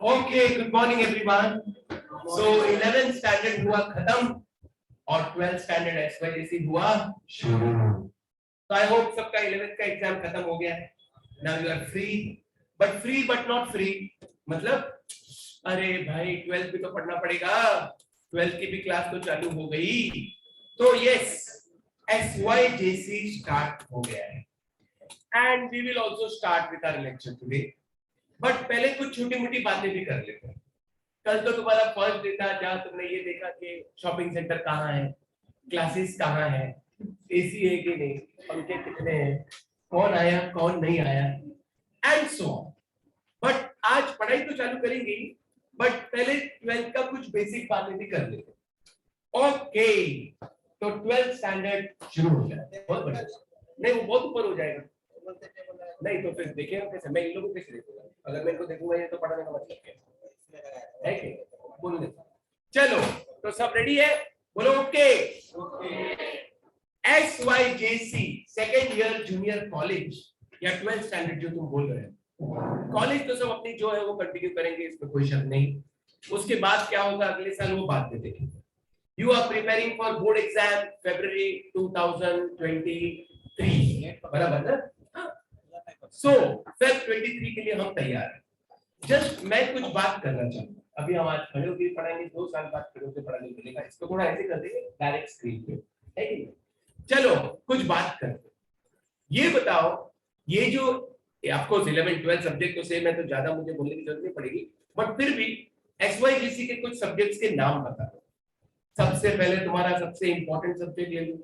Okay, good morning everyone. So 11th standard हुआ खत्म और 12th standard SYGC हुआ शुरू. So I hope सबका 11th का एग्जाम खत्म हो गया है. Now you are free but not free. मतलब अरे भाई 12th भी तो पढ़ना पड़ेगा. 12th की भी क्लास तो चालू हो गई. तो yes, SYGC start हो गया है. And we will also start with our lecture today. But पहले कुछ छोटी मोटी बातें भी कर लेते हैं. कल तो तुम्हारा फर्स्ट डे था जहां तुमने ये देखा कि शॉपिंग सेंटर कहाँ है, क्लासेस कहाँ है, एसी है कि नहीं, पंखे कितने हैं, कौन आया कौन नहीं आया, एंड सो ऑन. बट आज पढ़ाई तो चालू करेंगे, बट पहले 12th का कुछ बेसिक बातें भी कर लेते हैं. ओके, तो 12th स्टैंडर्ड शुरू हो जाए. बहुत बढ़िया. नहीं वो बहुत ऊपर हो जाएगा. नहीं तो फिर देखेंगे कैसे. मैं इन लोगों को कैसे देखूंगा? अगर मैं इनको देखूंगा ये तो पढ़ाने का मतलब क्या है कि बोलने. चलो तो सब रेडी है, बोलो okay. SYJC second year junior college या 12th स्टैंडर्ड जो तुम बोल रहे हो, कॉलेज तो सब अपनी जो है वो कंटिन्यू करेंगे, इसमें कोई शक नहीं. उसके बाद क्या होगा अगले साल वो बात में देखेंगे. You are preparing for board exam February 2023, बराबर ना? सो Feb 23 के लिए हम तैयार हैं. जस्ट मैं कुछ बात करना चाहूँ. अभी हम आज खड़े होकर पढ़ाएंगे, 2 साल बाद खड़े होकर पढ़ाने मिलेगा. इसको थोड़ा ऐसे कर देंगे डायरेक्ट स्क्रीन पे, है कि नहीं? चलो कुछ बात करते. ये बताओ, ये जो आपको 11 12 सब्जेक्ट तो सेम है तो ज्यादा मुझे बोलने की जरूरत नहीं पड़ेगी, बट फिर भी SYGC के कुछ सब्जेक्ट्स के नाम बता दो. सबसे पहले तुम्हारा सबसे इंपॉर्टेंट सब्जेक्ट ले लो,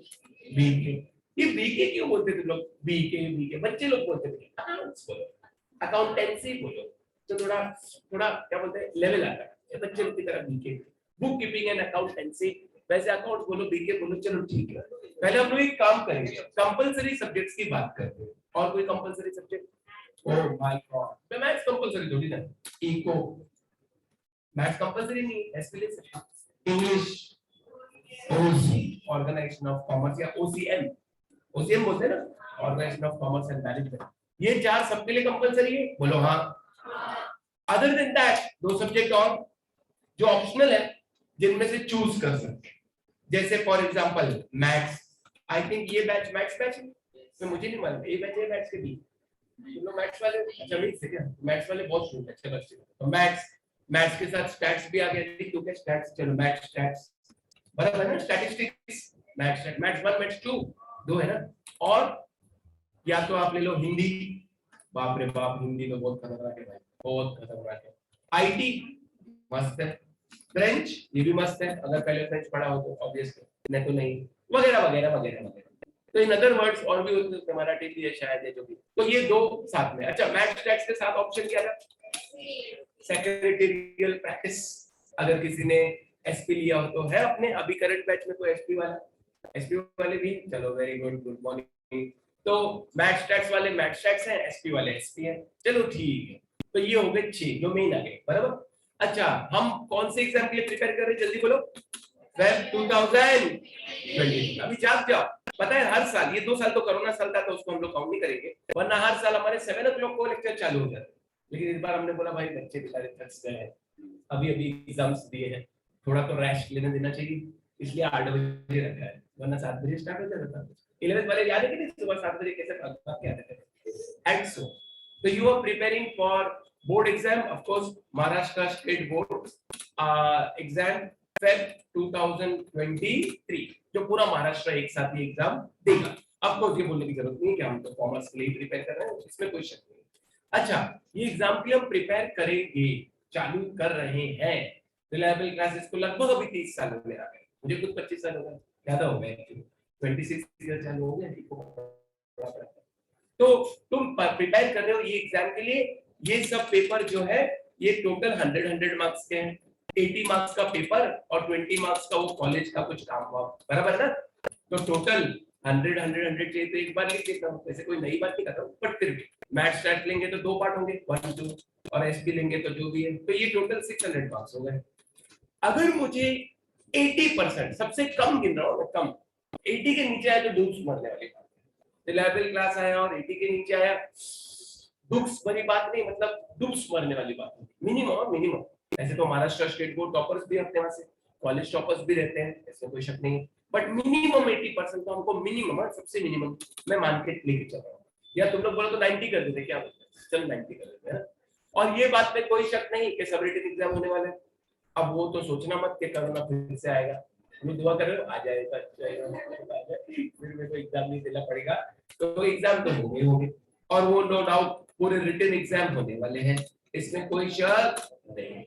बीके. ये बीके क्यों बोलते थे लोग? बीके बच्चे लोग बोलते थे. अकाउंट्स बोलो, अकाउंटेंसी बोलो, तो थोड़ा क्या बोलते हैं, लेवल आता है बच्चे लोग की तरह. BK book keeping and accountancy, वैसे अकाउंट्स बोलो, बीके बोलो. चलो ठीक है. पहले हम लोग एक काम करेंगे, कंपलसरी सब्जेक्ट्स की बात करते हैं. और कोई compulsory subject? Oh my god, maths compulsory थोड़ी ना. इको मैथ्स कंपलसरी नहीं, SPL English, OC organisation of commerce या ओसीएम बोलते हैं ना, organisation of commerce and management. ये 4 सबके लिए कंपलसरी है, बोलो हाँ. अदर देन दैट 2 सब्जेक्ट और जो ऑप्शनल है, जिनमें से चूज कर सकते हैं. जैसे for example maths. I think ये बैच मैथ्स बैच है, तो मुझे नहीं मालूम ये बैच है मैथ्स के भी. तुम लोग मैथ्स वाले अच्छा मिक्स है क्या? मैथ्स वाले बहुत स्टूडेंट अच्छे बच्चे. तो मैथ्स के साथ स्टैट्स भी आ गया. ठीक है, स्टैट्स. चलो मैथ्स स्टैट्स बराबर है ना. स्टैटिस्टिक्स, मैथ्स 1 मैथ्स 2 दो है ना. और या तो आप ले लो हिंदी. बाप रे बाप, हिंदी तो बहुत खतरनाक है भाई, बहुत खतरनाक है. आईटी मस्त है. फ्रेंच ये भी मस्त है, अगर पहले फ्रेंच पढ़ा हो तो ऑब्वियसली, नहीं तो नहीं, वगैरह वगैरह वगैरह वगैरह. तो इन अदर वर्ड्स और भी होते हैं, मराठी भी है शायद है जो भी. तो ये 2 साथ में. अच्छा, मैथ्स टैक्स के साथ ऑप्शन क्या था? Secretarial practice. अगर किसी ने एसपी लिया हो तो है अपने अभी करंट बैच में कोई एसपी वाले भी. चलो वेरी गुड मॉर्निंग. तो मैथ्स टैक्स वाले मैथ्स टैक्स हैं, एसपी वाले एसपी हैं. चलो ठीक है. तो ये हो गए 6 जो मेन आ गए, बराबर. अच्छा, हम कौन से एग्जाम के लिए प्रिपेयर कर रहे हैं, जल्दी बोलो. Feb 2020. अभी जाओ. पता है हर साल, ये 2 साल तो कोरोना साल था तो उसको हम लोग काउंट नहीं करेंगे, वरना हर साल हमारे 7 o'clock को लेक्चर चालू हो जाते. लेकिन इस बार हमने बोला भाई बच्चे बेचारे थक गए हैं, अभी एग्जाम्स दिए हैं, थोड़ा तो रेस्ट लेने देना चाहिए, इसलिए 8 बजे रखा है, वरना 7 बजे स्टार्ट हो जाता था. 11th वाले याद है कि नहीं, सुबह 7 बजे कैसे पढ़ते थे. And so you are preparing for board exam, of course Maharashtra state board exam Feb 2023, जो पूरा महाराष्ट्र एक साथ ही एग्जाम देगा. आपको ये बोलने की जरूरत नहीं कि हम तो कॉमर्स के लिए प्रिपेयर कर रहे हैं, इसमें कोई शक नहीं. अच्छा, ये एग्जाम के लिए हम प्रिपेयर करेंगे, चालू कर रहे हैं. रिलायबल क्लासेस को लगभग अभी 30 साल होने आ गए, मुझे खुद 25 साल हो गए, ज्यादा हो गए, 26 ईयर चालू हो गए. तो तुम प्रिपेयर कर रहे हो ये एग्जाम के लिए. ये सब पेपर जो है ये टोटल 100 मार्क्स के हैं. 80 मार्क्स का पेपर और 20 मार्क्स का वो कॉलेज का कुछ काम हुआ, बराबर ना. तो टोटल 100 चाहिए. तो एक बार लिख देता हूँ, ऐसे कोई नई बात नहीं कर रहा हूँ, बट फिर भी मैथ्स स्टार्ट लेंगे तो 2 पार्ट होंगे, 1 2, और एसपी लेंगे तो जो भी है, तो ये टोटल 600 मार्क्स हो गए. अगर मुझे 80% सबसे कम गिन रहा हूँ, कम 80 के नीचे आया तो डूब्स मरने वाली बात. रिलायबल क्लास आया और 80 के नीचे आया, दुख भरी बात नहीं, मतलब दुख मरने वाली बात नहीं, मिनिमम मिनिमम। ऐसे तो महाराष्ट्र स्टेट बोर्ड टॉपर्स भी अपने वहां से, कॉलेज टॉपर्स भी रहते हैं, इसमें कोई शक नहीं, बट मिनिमम 80% तो हमको मिनिमम, सबसे मिनिमम मैं मान के लेके चल रहा हूँ। या तुम लोग बोलो तो 90 कर देते, क्या बोलते हैं, चल 90 कर देते हैं। और ये बात में कोई शक नहीं कि सब रिटन एग्जाम होने वाले हैं। अब वो तो सोचना मत कि कोरोना फिर से आएगा, तुम दुआ कर रहे हो आ जाएगा, अच्छा आएगा, फिर मेरे को एग्जाम नहीं देना पड़ेगा, तो एग्जाम तो होंगे होंगे, और वो नो डाउट पूरे रिटन एग्जाम होने वाले हैं, इसमें कोई शक नहीं।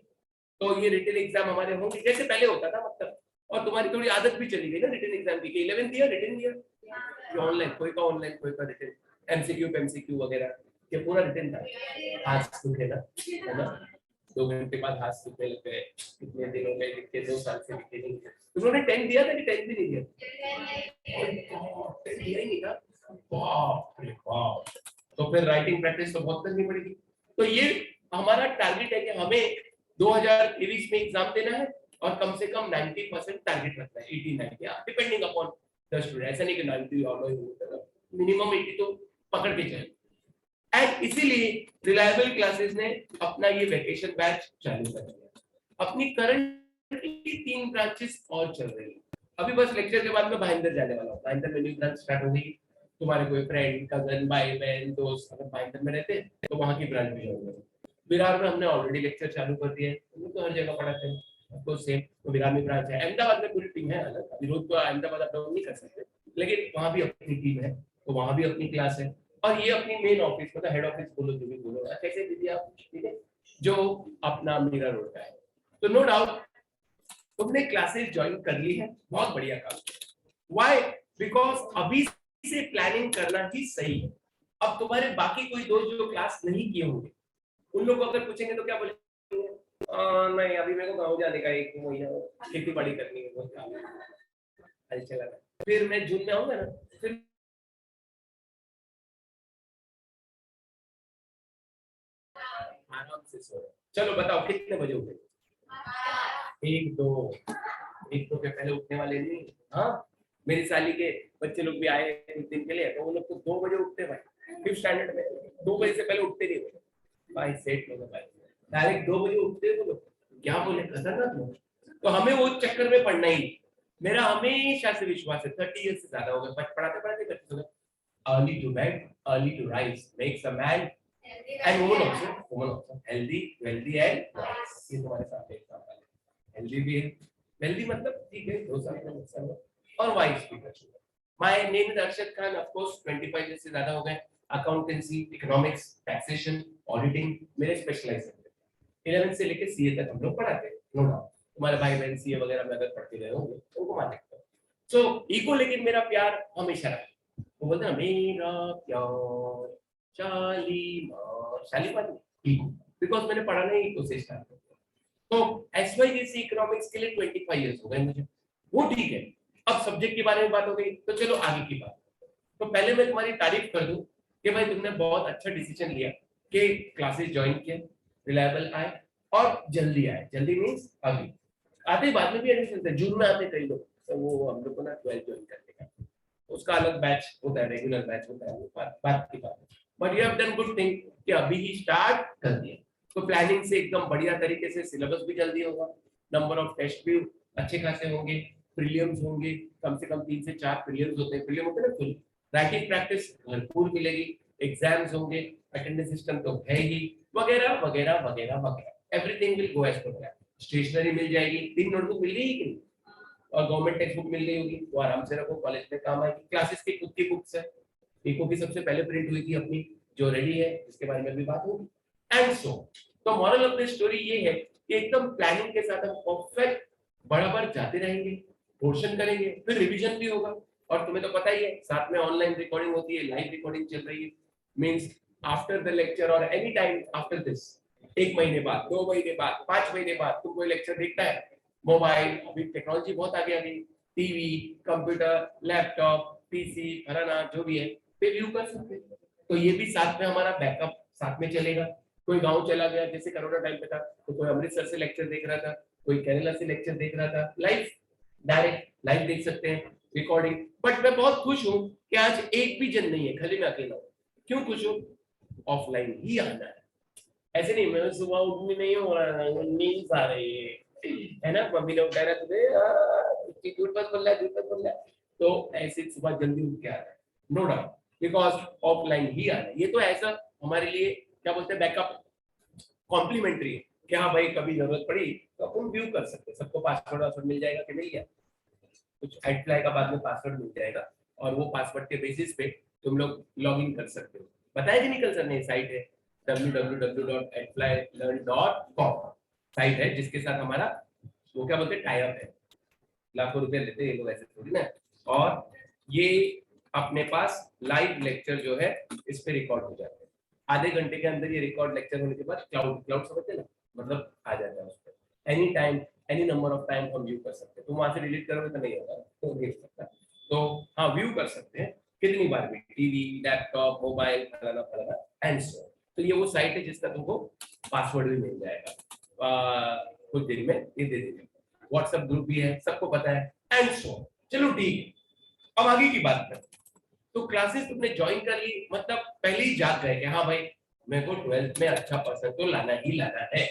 तो ये रिटन एग्जाम हमारे होंगे जैसे पहले होता था, मतलब, और तुम्हारी थोड़ी आदत भी चली गई ना रिटन एग्जाम की, 11th year written year online, कोई का ऑनलाइन कोई का रिटन, एमसीक्यू एमसीक्यू वगैरह, ये पूरा रिटन था। हाथ दुखे ना, है ना, 2 घंटे बाद हाथ दुखने लग गए, कितने दिन हो गए लिखे, 2 साल से लिखे नहीं। तुमने 10 दिया था कि 10 भी नहीं दिया? 10 दिया ही नहीं था, बाप रे बाप, तो फिर राइटिंग प्रैक्टिस तो बहुत करनी पड़ेगी। तो ये हमारा टारगेट है कि हमें 2023 में एग्जाम देना है और कम से कम 90% टारगेट रखना है, 80-90 डिपेंडिंग अपॉन द स्टूडेंट, ऐसा नहीं कि 90 और मिनिमम 80 तो पकड़ के चले। एंड इसीलिए रिलायबल क्लासेस ने अपना ये वैकेशन बैच चालू कर दिया। अपनी करंट 3 ब्रांचेस और चल रही है, अभी बस लेक्चर के बाद में भाईंदर जाने वाला हूँ, भाईंदर में न्यू ब्रांच स्टार्ट हो गई। तुम्हारे कोई फ्रेंड कजन भाई बहन दोस्त अगर भाईंदर में रहते तो वहां की ब्रांच भी होगी। विरार में हमने ऑलरेडी लेक्चर चालू कर दिए, हम तो हर जगह पढ़ाते हैं तो सेम, तो विरार में ब्रांच है। अहमदाबाद में पूरी टीम है अलग, अभी रोज तो अहमदाबाद अप डाउन नहीं कर सकते, लेकिन वहां भी अपनी टीम है, तो वहां भी अपनी क्लास है। और ये अपनी मेन ऑफिस, मतलब हेड ऑफिस बोलो जो भी बोलो, कैसे दीदी आप, ठीक है, जो अपना मीरा रोड का है। तो नो डाउट तुमने क्लासेस ज्वाइन कर ली है, बहुत बढ़िया काम। व्हाई? बिकॉज अभी से प्लानिंग करना ही सही है। अब तुम्हारे बाकी कोई दोस्त जो क्लास नहीं किए होंगे, उन लोगों को अगर पूछेंगे तो क्या बोलेंगे, नहीं अभी मेरे को गाँव जाने का 1 महीना, खेती बाड़ी करनी है, बहुत काम है, चला फिर मैं जून में आऊंगा ना, फिर आराम से सो। चलो बताओ कितने बजे उठे? 1-2 के पहले उठने वाले नहीं। हाँ, मेरी साली के बच्चे लोग भी आए कुछ दिन के लिए, तो वो लोग तो 2 बजे उठते भाई, 5th स्टैंडर्ड में 2 बजे से पहले उठते नहीं भाई, सेट लोग भाई, डायरेक्ट 2 बजे उठते वो लोग, क्या बोले, खतरनाक लोग। तो हमें वो चक्कर में पड़ना ही, मेरा हमेशा से विश्वास है, 30 ईयर से ज्यादा हो गए पढ़ाते पढ़ाते करते हो, early to bed early to rise makes a man and woman also healthy wealthy and wise. ये तुम्हारे साथ एक काम है, हेल्दी भी है, हेल्दी मतलब ठीक है 2 साल का बच्चा है, और वाइज भी है। My name is Arshad Khan, of course 25 year से ज्यादा हो गए, अकाउंटेंसी इकोनॉमिक्स टैक्सेशन ऑडिटिंग मेरे स्पेशलाइज है। 11th से लेके सीए तक हम लोग पढ़ाते हैं, नो डाउट। तुम्हारे भाई बहन सीए वगैरह में अगर पढ़ते रहे होंगे तो उनको मान सकते हो। सो ईको, लेकिन मेरा प्यार हमेशा रहा, वो बोलते हैं मेरा प्यार शालीमार ईको, बिकॉज मैंने पढ़ाना ही ईको से स्टार्ट किया। तो एसवाईजीसी इकोनॉमिक्स के लिए 25 इयर्स हो गए मुझे, वो ठीक है। अब सब्जेक्ट के बारे में बात हो गई, तो चलो आगे की बात। तो पहले मैं तुम्हारी तारीफ कर दूं कि भाई तुमने बहुत अच्छा डिसीजन लिया कि क्लासेस ज्वाइन किए, रिलायबल आए और जल्दी आए। जल्दी मींस अभी आते ही, बाद में भी एडमिशन थे, जून में आते कई लोग, तो वो हम लोग को ना 12 ज्वाइन करने का उसका अलग बैच होता है, रेगुलर बैच होता है, वो बात की बात है। But you have done good thing कि अभी ही स्टार्ट कर दिया, तो प्लानिंग से एकदम बढ़िया तरीके से, सिलेबस भी जल्दी होगा, नंबर ऑफ टेस्ट भी अच्छे खासे होंगे, प्रीलिम्स होंगे, कम से कम 3 से 4 प्रीलिम्स होते हैं, प्रीलिम होते हैं ना फुल, राइटिंग प्रैक्टिस भरपूर मिलेगी, एग्जाम्स होंगे, अटेंडेंस सिस्टम तो है ही, वगैरह वगैरह वगैरह वगैरह, everything will go as per plan. Stationery मिल जाएगी, 3 नोटबुक मिल गई कि नहीं, और गवर्नमेंट टेक्स्ट बुक मिल गई होगी, वो आराम से रखो, कॉलेज में काम आएगी। क्लासेस की खुद की बुक्स है, इको की सबसे पहले प्रिंट हुई थी अपनी, जो रेडी है, जिसके बारे में भी बात होगी, एंड सो। तो मॉरल ऑफ द स्टोरी ये है कि एकदम प्लानिंग के साथ हम परफेक्ट बराबर जाते रहेंगे, पोर्शन करेंगे, फिर रिवीजन भी होगा। और तुम्हें तो पता ही है, साथ में ऑनलाइन रिकॉर्डिंग होती है, लाइव रिकॉर्डिंग चल रही है, मींस आफ्टर द लेक्चर और एनी टाइम आफ्टर दिस, 1 महीने बाद, 2 महीने बाद, 5 महीने बाद तुम कोई लेक्चर देखता है, मोबाइल, अभी टेक्नोलॉजी बहुत आगे आ गई, टीवी, कंप्यूटर, लैपटॉप, पीसी, फलाना जो भी है, पे व्यू कर सकते हैं। तो ये भी साथ में हमारा बैकअप साथ में चलेगा। कोई गांव चला गया, जैसे कोरोना टाइम पे था, तो कोई अमृतसर से लेक्चर देख रहा था, कोई केरला से लेक्चर देख रहा था, लाइव, डायरेक्ट लाइव देख सकते हैं, रिकॉर्डिंग। बट मैं बहुत खुश हूँ कि आज एक भी जन नहीं है, खाली मैं अकेला हूँ। क्यों खुश हूँ? ऑफलाइन ही आना है। ऐसे नहीं मैं सुबह उठनी नहीं हो रहा है, नींद आ रही है ना, मम्मी ने उठाया तुझे, झूठ मत बोल रहा है, झूठ मत बोल रहा है, तो ऐसे सुबह जल्दी उठ के आ रहा है, नो डाउट, बिकॉज ऑफलाइन ही आ रहा है। ये तो ऐसा हमारे लिए क्या बोलते हैं बैकअप कॉम्प्लीमेंट्री है कि हाँ भाई कभी जरूरत पड़ी तो अपन व्यू कर सकते हैं। सबको पासवर्ड मिल जाएगा कि मिल गया, कुछ एडफ्लाई का बाद में पासवर्ड मिल जाएगा और वो पासवर्ड के बेसिस पे तुम लोग लॉग इन कर सकते हो। बताया कि निकल सर ने साइट है www.adflylearn.com साइट है जिसके साथ हमारा वो क्या बोलते हैं टाई अप है, लाखों रुपए लेते हैं ये लोग ऐसे थोड़ी ना। और ये अपने पास लाइव लेक्चर जो है इस पे रिकॉर्ड हो जाते हैं, आधे घंटे के अंदर ये रिकॉर्ड लेक्चर होने के बाद क्लाउड समझते ना, मतलब आ जाता है उस पर any time any number of time हम व्यू कर सकते हैं। तो वहां से डिलीट करोगे तो नहीं होगा, तो नहीं सकता। तो हाँ व्यू कर सकते हैं कितनी बार भी, टीवी लैपटॉप मोबाइल फलाना फलाना एंड सो। तो ये वो साइट है जिसका तुमको पासवर्ड भी मिल जाएगा कुछ दिन में, ये दे देंगे। व्हाट्सएप ग्रुप भी है, सबको पता है एंड सो। चलो ठीक है, अब आगे की बात करें। तो क्लासेस तुमने ज्वाइन कर ली, मतलब पहले ही जाग गए कि हाँ भाई मेरे को 12th में अच्छा परसेंट तो लाना ही लाना है,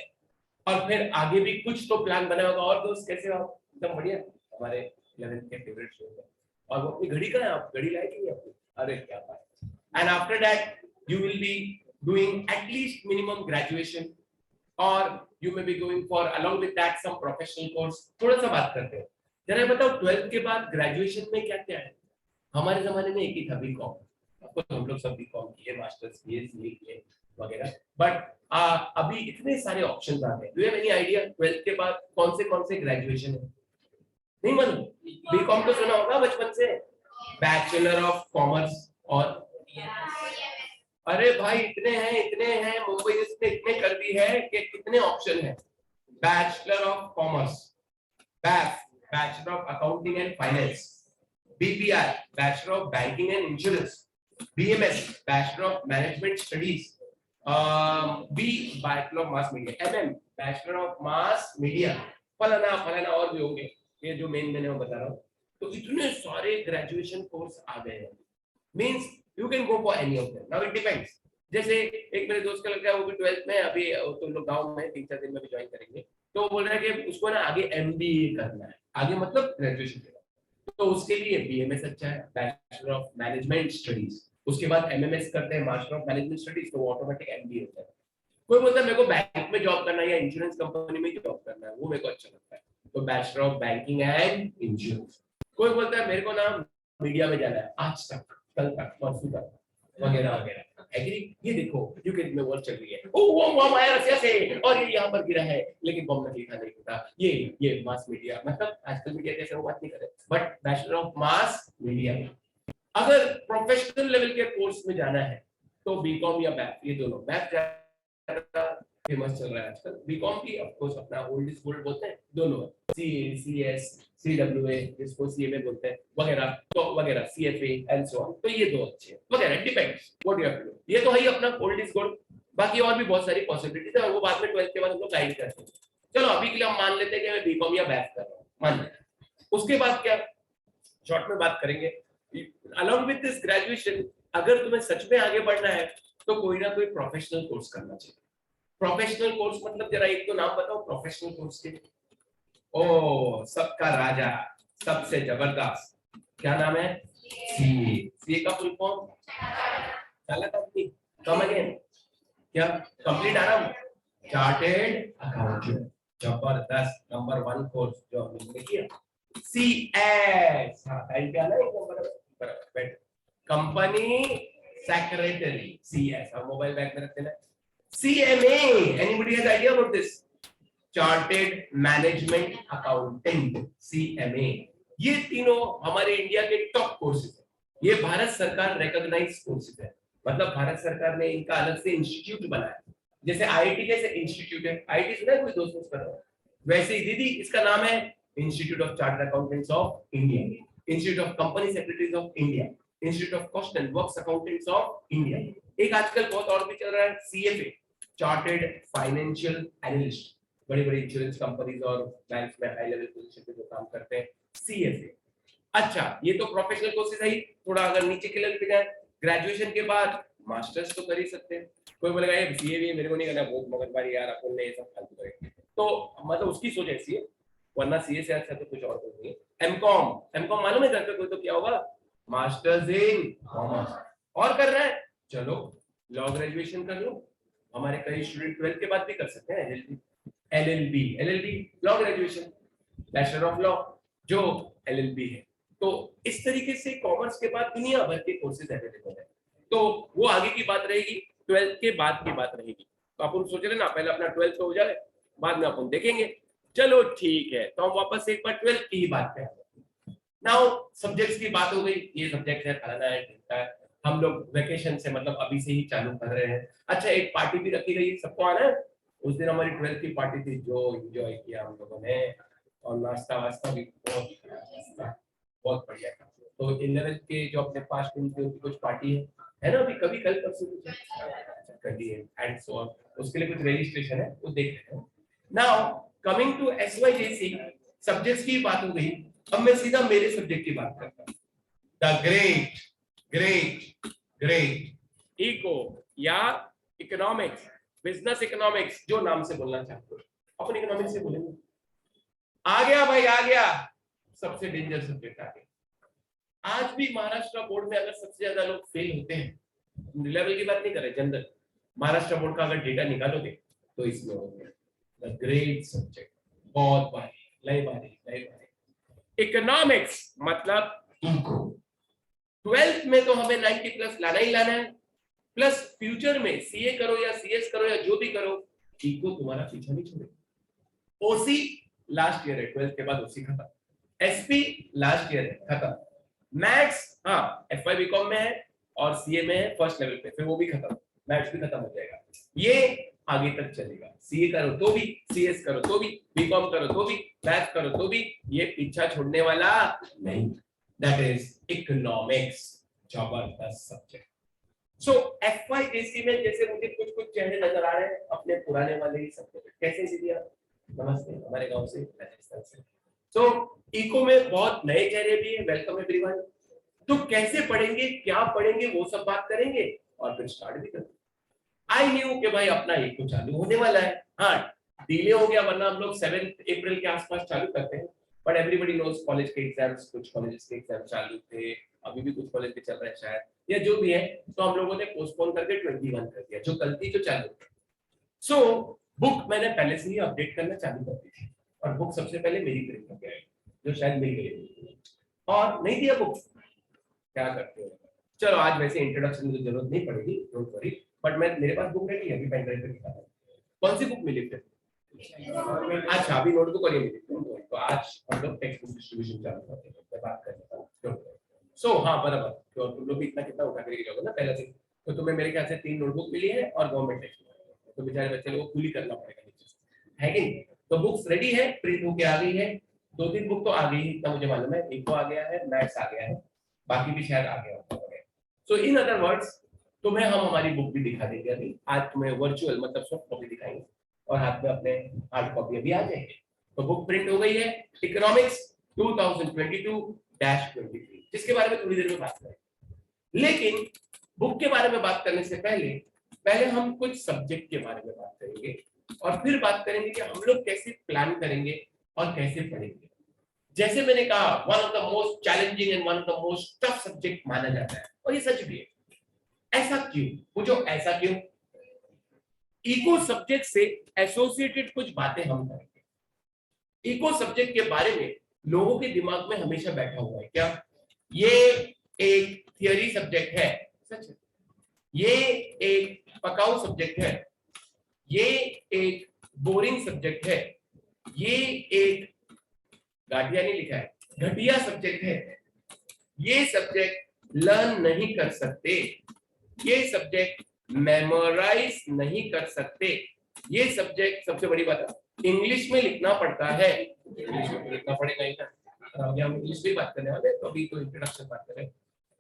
और फिर आगे भी कुछ तो प्लान बना होगा। और दोस्त कैसे हो आप? एकदम बढ़िया, हमारे 11th के फेवरेट शो है। और वो अपनी घड़ी कहाँ है, आप घड़ी लाए कि नहीं अपनी? अरे क्या बात। And after that you will be doing at least minimum graduation, और you may be going for along with that some professional course. थोड़ा सा बात करते हैं, जरा बताओ 12th के बाद ग्रेजुएशन में क्या क्या है? हमारे जमाने में एक ही था बीकॉम, तो हम लोग सब बीकॉम किए, मास्टर्स किए, सीए किए वगैरह। बट अभी इतने सारे ऑप्शंस आ गए। Do you have any idea 12th के बाद कौन से ग्रेजुएशन है? नहीं मालूम? बीकॉम तो सुना होगा बचपन से, बैचलर ऑफ कॉमर्स, और अरे भाई इतने हैं मुंबई ने इतने कर दी है कि कितने ऑप्शन है। Bachelor of commerce, BAIF bachelor of accounting and finance, BPI bachelor of banking and insurance, BMS bachelor of management studies, B bachelor of mass media, MM bachelor of mass media, फलाना फलाना और भी होंगे, ये जो मेन मैंने बता रहा हूँ। तो इतने सारे ग्रेजुएशन कोर्स आ गए हैं, means you can go for any of them. Now it depends. जैसे एक मेरे दोस्त का लड़का है, वो भी 12th में, अभी तो लोग गांव में 3-4 दिन में भी ज्वाइन करेंगे, तो वो बोल रहा है कि उसको ना आगे MBA करना है, आगे मतलब ग्रेजुएशन के बाद। तो उसके लिए BMS अच्छा है, बैचलर ऑफ मैनेजमेंट स्टडीज, उसके बाद MMS करते हैं, मास्टर ऑफ मैनेजमेंट स्टडीज, तो ऑटोमेटिक MBA होता है। कोई बोलता है मेरे को बैंक में जॉब करना है या इंश्योरेंस कंपनी में जॉब करना है, वो मेरे को अच्छा लगता है, तो bachelor of banking and insurance. कोई बोलता है मेरे को ना मीडिया में जाना है, आज तक कल तक परसों तक वगैरह वगैरह। एग्री? ये देखो यूके में वॉर चल रही है, ओ वो आया रसिया से और ये यहाँ पर गिरा है, लेकिन बम ने लिखा नहीं होता। ये मास मीडिया, मतलब आजकल मीडिया कैसे वो बात नहीं करे, but bachelor of mass media. अगर प्रोफेशनल लेवल के कोर्स में जाना है तो बीकॉम या बैफ, ये दोनों। बैफ ज्यादा फेमस चल रहा है आजकल, बीकॉम की ऑफ कोर्स अपना ओल्ड इज गोल्ड बोलते हैं, दोनों CA CS CWA जिसको CMA बोलते हैं वगैरह, तो वगैरह CFA एंड सो ऑन। तो ये दो अच्छे हैं वगैरह, depends what you have to do. ये तो है ही अपना ओल्ड इज गोल्ड, बाकी और भी बहुत सारी पॉसिबिलिटीज है, और वो बाद में 12th के बाद हम लोग गाइड करते हैं। चलो अभी के लिए हम मान लेते हैं कि मैं बीकॉम या बैफ कर रहा हूँ, मान लेते। उसके बाद क्या, शॉर्ट में बात करेंगे। अलॉन्ग विद दिस ग्रेजुएशन अगर तुम्हें सच में आगे बढ़ना है तो कोई ना कोई प्रोफेशनल कोर्स करना चाहिए। प्रोफेशनल कोर्स मतलब जरा एक तो नाम बताओ प्रोफेशनल कोर्स के। ओ सबका राजा, सबसे जबरदस्त, क्या नाम है? सीए का फुल फॉर्म चालक आदमी, कम अगेन क्या कंप्लीट आराम, चार्टेड अकाउंटेंट। जबरदस्त, नंबर 1 कोर्स जो हमने किया। CS, हाँ टाइम पे आना एक नंबर बराबर, कंपनी सेक्रेटरी CS, और मोबाइल बैग में रखते हैं। CMA, anybody has idea about this? Chartered management accountant, CMA। ये तीनों हमारे इंडिया के टॉप कोर्सेज हैं। ये भारत सरकार रिकॉग्नाइज कोर्सेज है, मतलब भारत सरकार ने इनका अलग से इंस्टीट्यूट बनाया। जैसे IIT जैसे इंस्टीट्यूट है, IIT सुना है कोई दोस्त उसका नाम? वैसे ही दीदी इसका नाम है institute of chartered accountants of India, institute of company secretaries of India, institute of cost and works accountants of India. एक आजकल बहुत और भी चल रहा है CFA, चार्टर्ड फाइनेंशियल एनालिस्ट, बड़ी बड़ी इंश्योरेंस कंपनीज और बैंक्स में हाई लेवल पोजीशन पे जो काम करते हैं, CFA। अच्छा ये तो प्रोफेशनल कोर्सेज है ही। थोड़ा अगर नीचे के लेवल पे जाए, ग्रेजुएशन के बाद मास्टर्स तो कर ही सकते हैं, कोई बोलेगा ये सीए भी मेरे को नहीं करना, बहुत मगजमारी यार, अपन ने ये सब फालतू करेंगे, तो मतलब उसकी सोच ऐसी है, वरना सीए से अच्छा तो कुछ और कुछ नहीं है। एमकॉम मालूम है करके कोई तो क्या होगा, मास्टर्स इन कॉमर्स, और कर रहा है चलो लॉ ग्रेजुएशन कर लो, हमारे कई स्टूडेंट 12th के बाद भी कर सकते हैं LLB law graduation, bachelor of law जो एलएलबी है। तो इस तरीके से कॉमर्स के बाद दुनिया भर के कोर्सेज अवेलेबल है, तो वो आगे की बात रहेगी, 12th के बाद की बात रहेगी। तो अपन सोच रहे ना पहले अपना 12th हो जाए, बाद में अपन देखेंगे। चलो ठीक है, तो हम वापस एक बार 12th की ही बात करें। नाउ सब्जेक्ट्स की बात हो गई, ये सब्जेक्ट है, फलाना है, हम लोग वेकेशन से मतलब अभी से ही चालू कर रहे हैं। अच्छा एक पार्टी भी रखी गई, सबको आना है। उस दिन हमारी 12th की पार्टी थी, जो एंजॉय किया हम लोगों ने, और नाश्ता वास्ता भी बहुत बढ़िया था। तो 11th के जो अपने पास टीम थे उनकी कुछ पार्टी है ना, अभी कभी कल परसों कर दी है एंड सो ऑन, उसके लिए कुछ रजिस्ट्रेशन है, वो देख लेते हैं। नाउ कमिंग टू एसवाईजेसी, सब्जेक्ट्स की बात हो गई, अब मैं सीधा मेरे सब्जेक्ट की बात करता हूँ। The great great great eco या इकोनॉमिक्स, बिजनेस इकोनॉमिक्स, जो नाम से बोलना चाहते हो, अपन इकोनॉमिक्स से बोलेंगे। आ गया भाई, आ गया, सबसे डेंजर सब्जेक्ट आ गया। आज भी महाराष्ट्र बोर्ड में अगर सबसे ज्यादा लोग फेल होते हैं, लेवल की बात नहीं कर रहे, जनरल महाराष्ट्र बोर्ड का अगर डेटा निकालोगे तो इसमें होते हैं द ग्रेट सब्जेक्ट, बहुत भारी, लय भारी। इकोनॉमिक्स मतलब इको, 12th में तो हमें 90 प्लस लाना ही लाना है, प्लस फ्यूचर में सीए करो या सीएस करो या जो भी करो, इको तुम्हारा पीछा नहीं छोड़ेगा। ओसी लास्ट ईयर है, 12th के बाद ओसी खत्म, एसपी लास्ट ईयर है, खत्म। मैथ्स हाँ एफवाई बीकॉम में है और सीए में है फर्स्ट लेवल पे, फिर वो भी खत्म, मैथ्स भी खत्म हो जाएगा। ये आगे तक चलेगा, सीए करो तो भी, सीएस करो तो भी, बीकॉम करो तो भी, मैथ्स करो तो भी, ये पीछा छोड़ने वाला नहीं। दैट इज इकोनॉमिक्स, जबरदस्त सब्जेक्ट। सो एफवाईजेसी में जैसे मुझे कुछ कुछ चेहरे नजर आ रहे हैं अपने पुराने वाले ही सब्जेक्ट, कैसे दीदी आप, नमस्ते, हमारे गांव से राजस्थान से। तो इको में बहुत नए चेहरे भी हैं, वेलकम एवरीवन। तो कैसे पढ़ेंगे, क्या पढ़ेंगे, वो सब बात करेंगे और फिर स्टार्ट भी करेंगे। आई न्यू कि भाई अपना इको चालू होने वाला है, हाँ डिले हो गया, वरना हम लोग 7 अप्रैल के आसपास चालू करते हैं, बट एवरीबॉडी नोज कॉलेज के एग्जाम्स, कुछ कॉलेजेस के एग्जाम चालू थे, अभी भी कुछ कॉलेज के चल रहे हैं शायद, या जो भी है, तो हम लोगों ने पोस्टपोन करके 21 कर दिया, जो कल थी जो चालू थी। सो बुक मैंने पहले से ही अपडेट करना चालू कर दी थी, और बुक सबसे पहले मेरी प्रिंट हो गई, जो शायद मिल गई, और नहीं दिया बुक, क्या करते हो। चलो आज वैसे इंट्रोडक्शन की जरूरत नहीं पड़ेगी, डोंट वरी, बट मैं मेरे पास बुक रेडी है, अभी पेन ड्राइव पे निकाला है। कौन सी बुक मिली फिर? अच्छा अभी नोटबुक और ये मिली, तो आज हम लोग टेक्स्ट बुक डिस्ट्रीब्यूशन चालू करते हैं, मैं बात करता हूं। सो हाँ बराबर, तो तुम लोग भी इतना कितना उठा के जाओगे ना पहले से, तो तुम्हें मेरे ख्याल से 3 नोटबुक मिली है और गवर्नमेंट टेक्स्ट बुक, तो बेचारे बच्चे लोगों को खुली करना पड़ेगा नीचे से, है कि नहीं? तो बुक्स रेडी है, प्रिंट होके आ गई है, 2-3 बुक तो आ गई है, इतना मुझे मालूम है, इको आ गया है, मैथ्स आ गया है, बाकी भी शायद आ गया होगा। सो इन अदर वर्ड्स तुम्हें हम हमारी बुक भी दिखा देंगे अभी, आज तुम्हें वर्चुअल मतलब सॉफ्ट कॉपी दिखाएंगे, और हाथ में अपने हार्ड कॉपी अभी आ जाएंगे। तो बुक प्रिंट हो गई है, इकोनॉमिक्स 2022-23, जिसके बारे में थोड़ी देर में बात करेंगे। लेकिन बुक के बारे में बात करने से पहले हम कुछ सब्जेक्ट के बारे में बात करेंगे, और फिर बात करेंगे कि हम लोग कैसे प्लान करेंगे और कैसे पढ़ेंगे। जैसे मैंने कहा, one of the most challenging and one of the most tough subject माना जाता है, और ये सच भी है। ऐसा क्यों? पूछो ऐसा क्यों? इको सब्जेक्ट से एसोसिएटेड कुछ बातें हम करेंगे। इको सब्जेक्ट के बारे में लोगों के दिमाग में हमेशा बैठा हुआ है क्या, ये एक थियरी सब्जेक्ट है, सच है, ये एक पकाऊ सब्जेक्ट है, ये एक बोरिंग सब्जेक्ट है, ये एक घाटिया नहीं लिखा है, घटिया सब्जेक्ट है, ये सब्जेक्ट लर्न नहीं कर सकते, ये सब्जेक्ट मेमोराइज नहीं कर सकते, ये सब्जेक्ट सबसे बड़ी बात है इंग्लिश में लिखना पड़ता है, इंग्लिश में लिखना पड़ेगा ही ना, हम इंग्लिश में बात करने वाले, तो अभी तो इंट्रोडक्शन बात करें।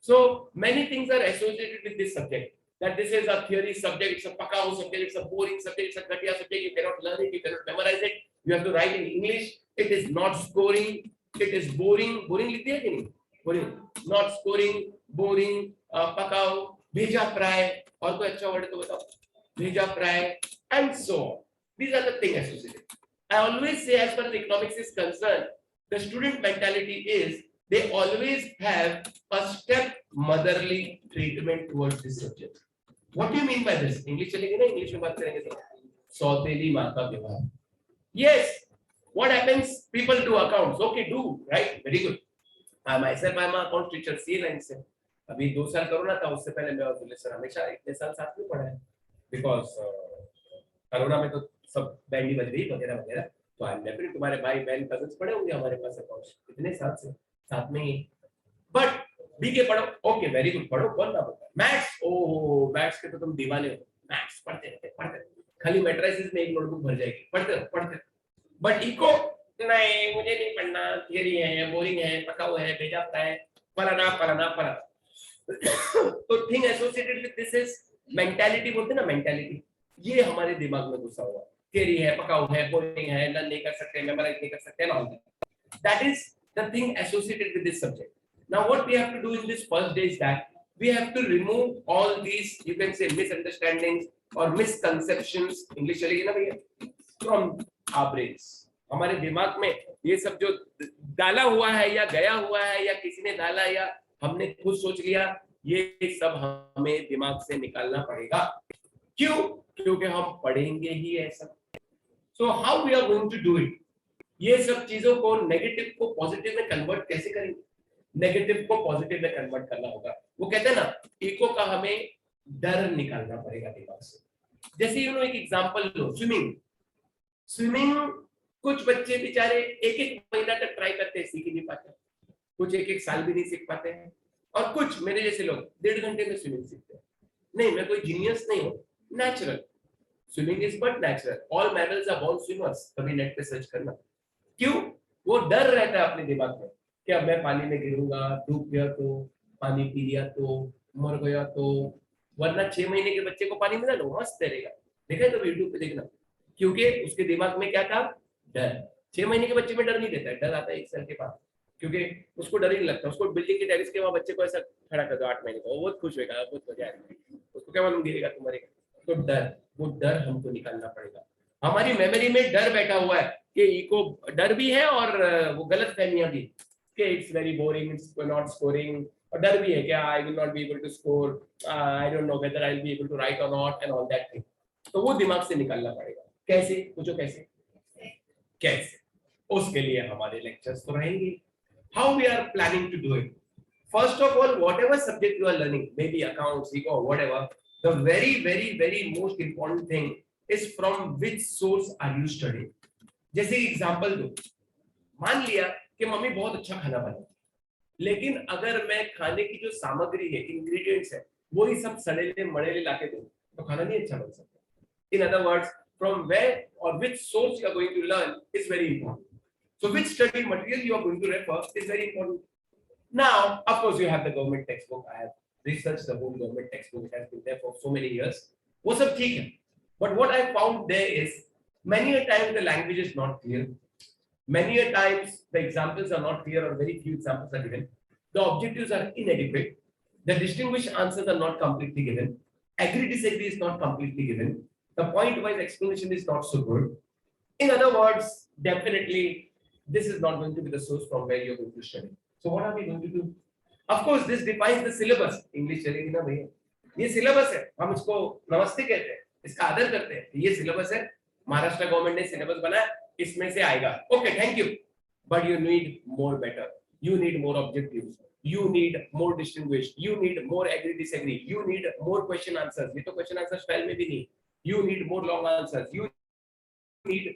So many things are associated with this subject. That this is a theory subject, it's a pakao subject, it's a boring subject, it's a ghatiya subject. You cannot learn it, you cannot memorize it. You have to write in English. It is not scoring. It is boring. Boring लिख दिया कि नहीं? Boring. Not scoring. Boring. pakao. भेजा प्राय. और कोई अच्छा word तो बताओ. भेजा प्राय, and so on. These are the things associated. I always say, as far as economics is concerned, the student mentality is they always have a step motherly treatment towards this subject. What do you mean by this? English चलेंगे ना, English में बात करेंगे तो सौतेली माता व्यवहार. Yes. What happens? People do accounts. Okay, do right. Very good. I myself am an account teacher. C9 से. अभी 2 साल कोरोना था, उससे पहले मैं और दुल्ले सर हमेशा इतने साल साथ में पढ़ा है. Because कोरोना में तो सब बैंडी बज गई वगैरह वगैरह. तो आई डेफिनेटली तुम्हारे भाई बहन कजिन्स पढ़े होंगे हमारे पास अकाउंट्स इतने साल से साथ में ही. बट बीके पढ़ो. Okay very good. पढ़ो कौन ना पढ़ता. मैथ्स. ओह मैथ्स के तो तुम दीवाने हो. मैथ्स पढ़ते रहते. खाली मैट्रिसेस में एक नोटबुक भर जाएगी. पढ़ते. बट इको नहीं, मुझे नहीं पढ़ना. थियरी है, बोरिंग है, पका हुआ है, भेजा है, पढ़ना. तो thing associated with this is mentality. बोलते ना मेंटालिटी. ये हमारे दिमाग में घुसा हुआ. थियरी है, पका हुआ है, बोरिंग है, लर्न नहीं कर सकते, मेमोराइज नहीं कर सकते ना. That is the thing associated with this subject. Now what we have to do in this first day is that we have to remove all these, you can say, misunderstandings or misconceptions, English चलेगी ना भैया, from our brains. हमारे दिमाग में ये सब जो डाला हुआ है या गया हुआ है या किसी ने डाला या हमने खुद सोच लिया, ये सब हमें दिमाग से निकालना पड़ेगा. क्यों? क्योंकि हम पढ़ेंगे ही ऐसा. So how we are going to do it? ये सब चीजों को नेगेटिव को पॉजिटिव में कन्वर्ट कैसे करेंगे? नेगेटिव को पॉजिटिव में कन्वर्ट करना होगा. वो कहते हैं ना, इको का हमें डर निकालना पड़ेगा दिमाग से. जैसे एक एग्जांपल लो. स्विमिंग कुछ बच्चे बेचारे एक महीना तक ट्राई करते हैं, सीख ही नहीं पाते. कुछ एक साल भी नहीं सीख पाते हैं. और कुछ मेरे जैसे लोग 1.5 घंटे में स्विमिंग सीखते हैं. नहीं, मैं कोई जीनियस नहीं हूँ. Natural swimming is but natural. All mammals are born swimmers. कभी नेट पे सर्च करना. क्यों? वो डर रहता है अपने दिमाग में कि अब मैं पानी में गिरूंगा, डूब गया तो, पानी पी लिया तो, मर गया तो. वरना 6 महीने के बच्चे को पानी में डालो, मस्त तैरेगा. देखा है तो यूट्यूब पे देखना. क्योंकि उसके दिमाग में क्या था? डर. 6 महीने के बच्चे में डर नहीं रहता है, डर आता है 1 साल के बाद. क्योंकि उसको डर ही नहीं लगता. उसको बिल्डिंग के टेरेस के वहां बच्चे को ऐसा खड़ा कर दो 8 महीने का, वो बहुत खुश होगा, बहुत मजा आएगा. उसको क्या मालूम गिरेगा तो मरेगा. तो डर, वो डर हमको निकालना पड़ेगा. हमारी मेमोरी में डर बैठा हुआ है कि इको डर भी है और वो गलत फहमियां भी कि it's very boring, it's not scoring. और डर भी है कि I will not be able to score, I don't know whether I will be able to write or not and all that thing. तो वो दिमाग से निकालना पड़ेगा. कैसे? पूछो कैसे? उसके लिए हमारे लेक्चर्स तो रहेंगे. How we are planning to do it? First of all, whatever subject you are learning, may be accounts, eco, whatever, the very most important thing is from which source are you studying. जैसे example दो. मान लिया कि mummy बहुत अच्छा खाना बनाती, लेकिन अगर मैं खाने की जो सामग्री है, इंग्रेडिएंट्स है, वो ही सब सड़ेले मड़ेले लाके दूं तो खाना नहीं अच्छा बन सकता. In other words, from where or which source you are going to learn is very important. So which study material you are going to refer is very important. Now, of course, you have the government textbook. I have researched the whole government textbook. It has been there for so many years. वो सब ठीक है. But what I found there is many a time the language is not clear. Many a times the examples are not clear or very few examples are given. The objectives are inadequate. The distinguished answers are not completely given. Agree-disagree is not completely given. The point-wise explanation is not so good. In other words, definitely this is not going to be the source from where you're going to study. So what are we going to do? Of course, this defines the syllabus. English चलेगी ना भैया. ये syllabus है. हम इसको नमस्ते कहते हैं. इसका आदर करते हैं. ये सिलेबस है, महाराष्ट्र गवर्नमेंट ने सिलेबस बनाया, इसमें से आएगा. Okay, thank you. But you need more better. You need more objectives. You need more distinguished. You need more agree disagree. You need more question answers. ये तो क्वेश्चन आंसर स्टाइल में भी नहीं. You need more long answers. You need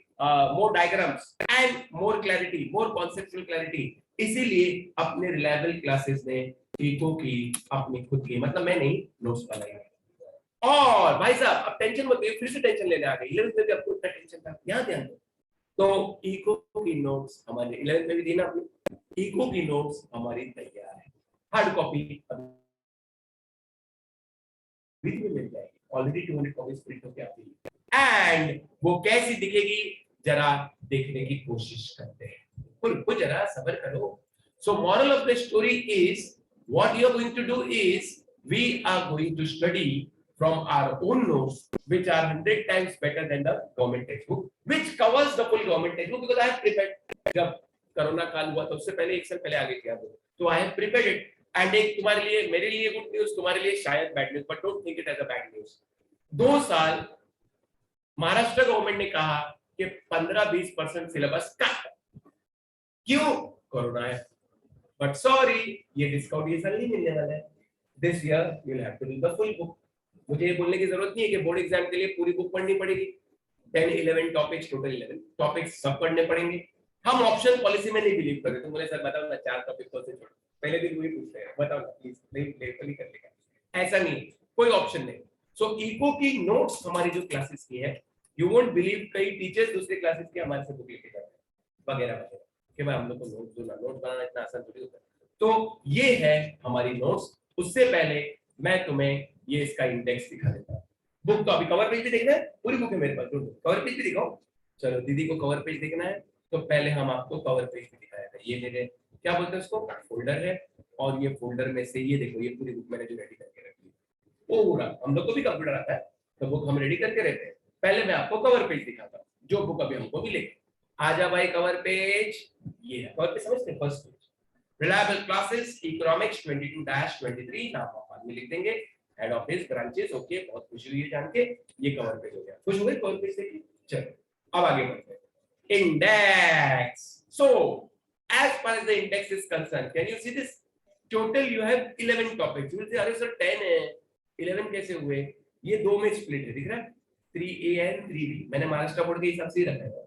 more diagrams and more clarity, more conceptual clarity. इसीलिए अपने reliable classes ने eco की अपनी खुद की, मतलब मैं नहीं, नोट्स बनाए. और भाई साहब अब टेंशन मत लीजिए, फिर से टेंशन लेने आ गई. 11th में भी आपको इतना टेंशन था, यहाँ ध्यान दो. तो इको की नोट्स हमारे 11th में भी दी ना आपने. इको की नोट्स हमारी तैयार है. हार्ड कॉपी अभी मिल जाएगी. ऑलरेडी 200 कॉपीज प्रिंट होकर आती है. एंड वो कैसी दिखेगी जरा देखने की कोशिश करते हैं. कुछ जरा सब्र करो. So moral of the story is, what you are going to do is, we are going to study from our own notes, which are 100 times better than the government textbook, which covers the full government textbook, because I have prepared. जब corona काल हुआ तो उससे पहले एक साल पहले आगे किया तो I have prepared it. And एक तुम्हारे लिए, मेरे लिए गुड न्यूज, तुम्हारे लिए शायद bad news, but don't think it as a bad news. 2 साल महाराष्ट्र गवर्नमेंट ने कहा कि 15-20% सिलेबस कट, क्यों? कोरोना है. बट सॉरी, ये डिस्काउंट ये साल नहीं मिलने वाला है. This year you will have to read the full book. मुझे ये बोलने की जरूरत नहीं है कि बोर्ड एग्जाम के लिए पूरी बुक पढ़नी पड़ेगी. 10-11 टॉपिक्स, टोटल 11 टॉपिक्स सब पढ़ने पड़ेंगे. हम ऑप्शन पॉलिसी में नहीं बिलीव करते. तुम बोले सर बताओ ना 4 टॉपिक कौन से छोड़ो, पहले दिन वही पूछते हैं, बताओ ना प्लीज. नहीं कर लेगा, ऐसा नहीं, कोई ऑप्शन नहीं. सो इको की नोट्स हमारी जो क्लासेस की है, यू वोंट बिलीव, कई टीचर्स दूसरे क्लासेस के हमारे से बुक लेके जाते हैं वगैरह वगैरह कि भाई हम लोग को नोट बनाना इतना आसान थोड़ी होता है. तो ये है हमारी नोट्स. उससे पहले मैं तुम्हें ये इसका इंडेक्स दिखा देता हूं. बुक तो अभी कवर पेज भी देखना है, पूरी बुक है मेरे पास. कवर पेज भी दिखाओ. चलो दीदी को कवर पेज देखना है तो पहले हम आपको कवर पेज भी दिखाया था. ये मेरे क्या बोलते हैं उसको, फोल्डर है. और ये फोल्डर में से ये देखो, ये पूरी बुक मैंने जो रेडी करके रखी है वो पूरा, हम लोग को भी कंप्यूटर आता है तो बुक हम रेडी करके रहते हैं. पहले मैं आपको कवर पेज दिखाता हूँ जो बुक अभी हमको मिलेगी. आजा भाई कवर पेज. ये है कवर पेज, समझते हैं. First page, reliable classes economics 22-23, नाम आप बाद में लिख देंगे. Head office branches. ओके, बहुत खुशी हुई है जान के. ये कवर पेज हो गया. खुश हुए कवर पेज देखिए. चलो अब आगे बढ़ते हैं. Index. So as far as the index is concerned, can you see this? Total you have 11 topics. You will say, अरे सर 10 है, 11 कैसे हुए? ये 2 में स्प्लिट है, दिख रहा है? 3A and 3B. मैंने महाराष्ट्र बोर्ड के हिसाब से ही रखा है.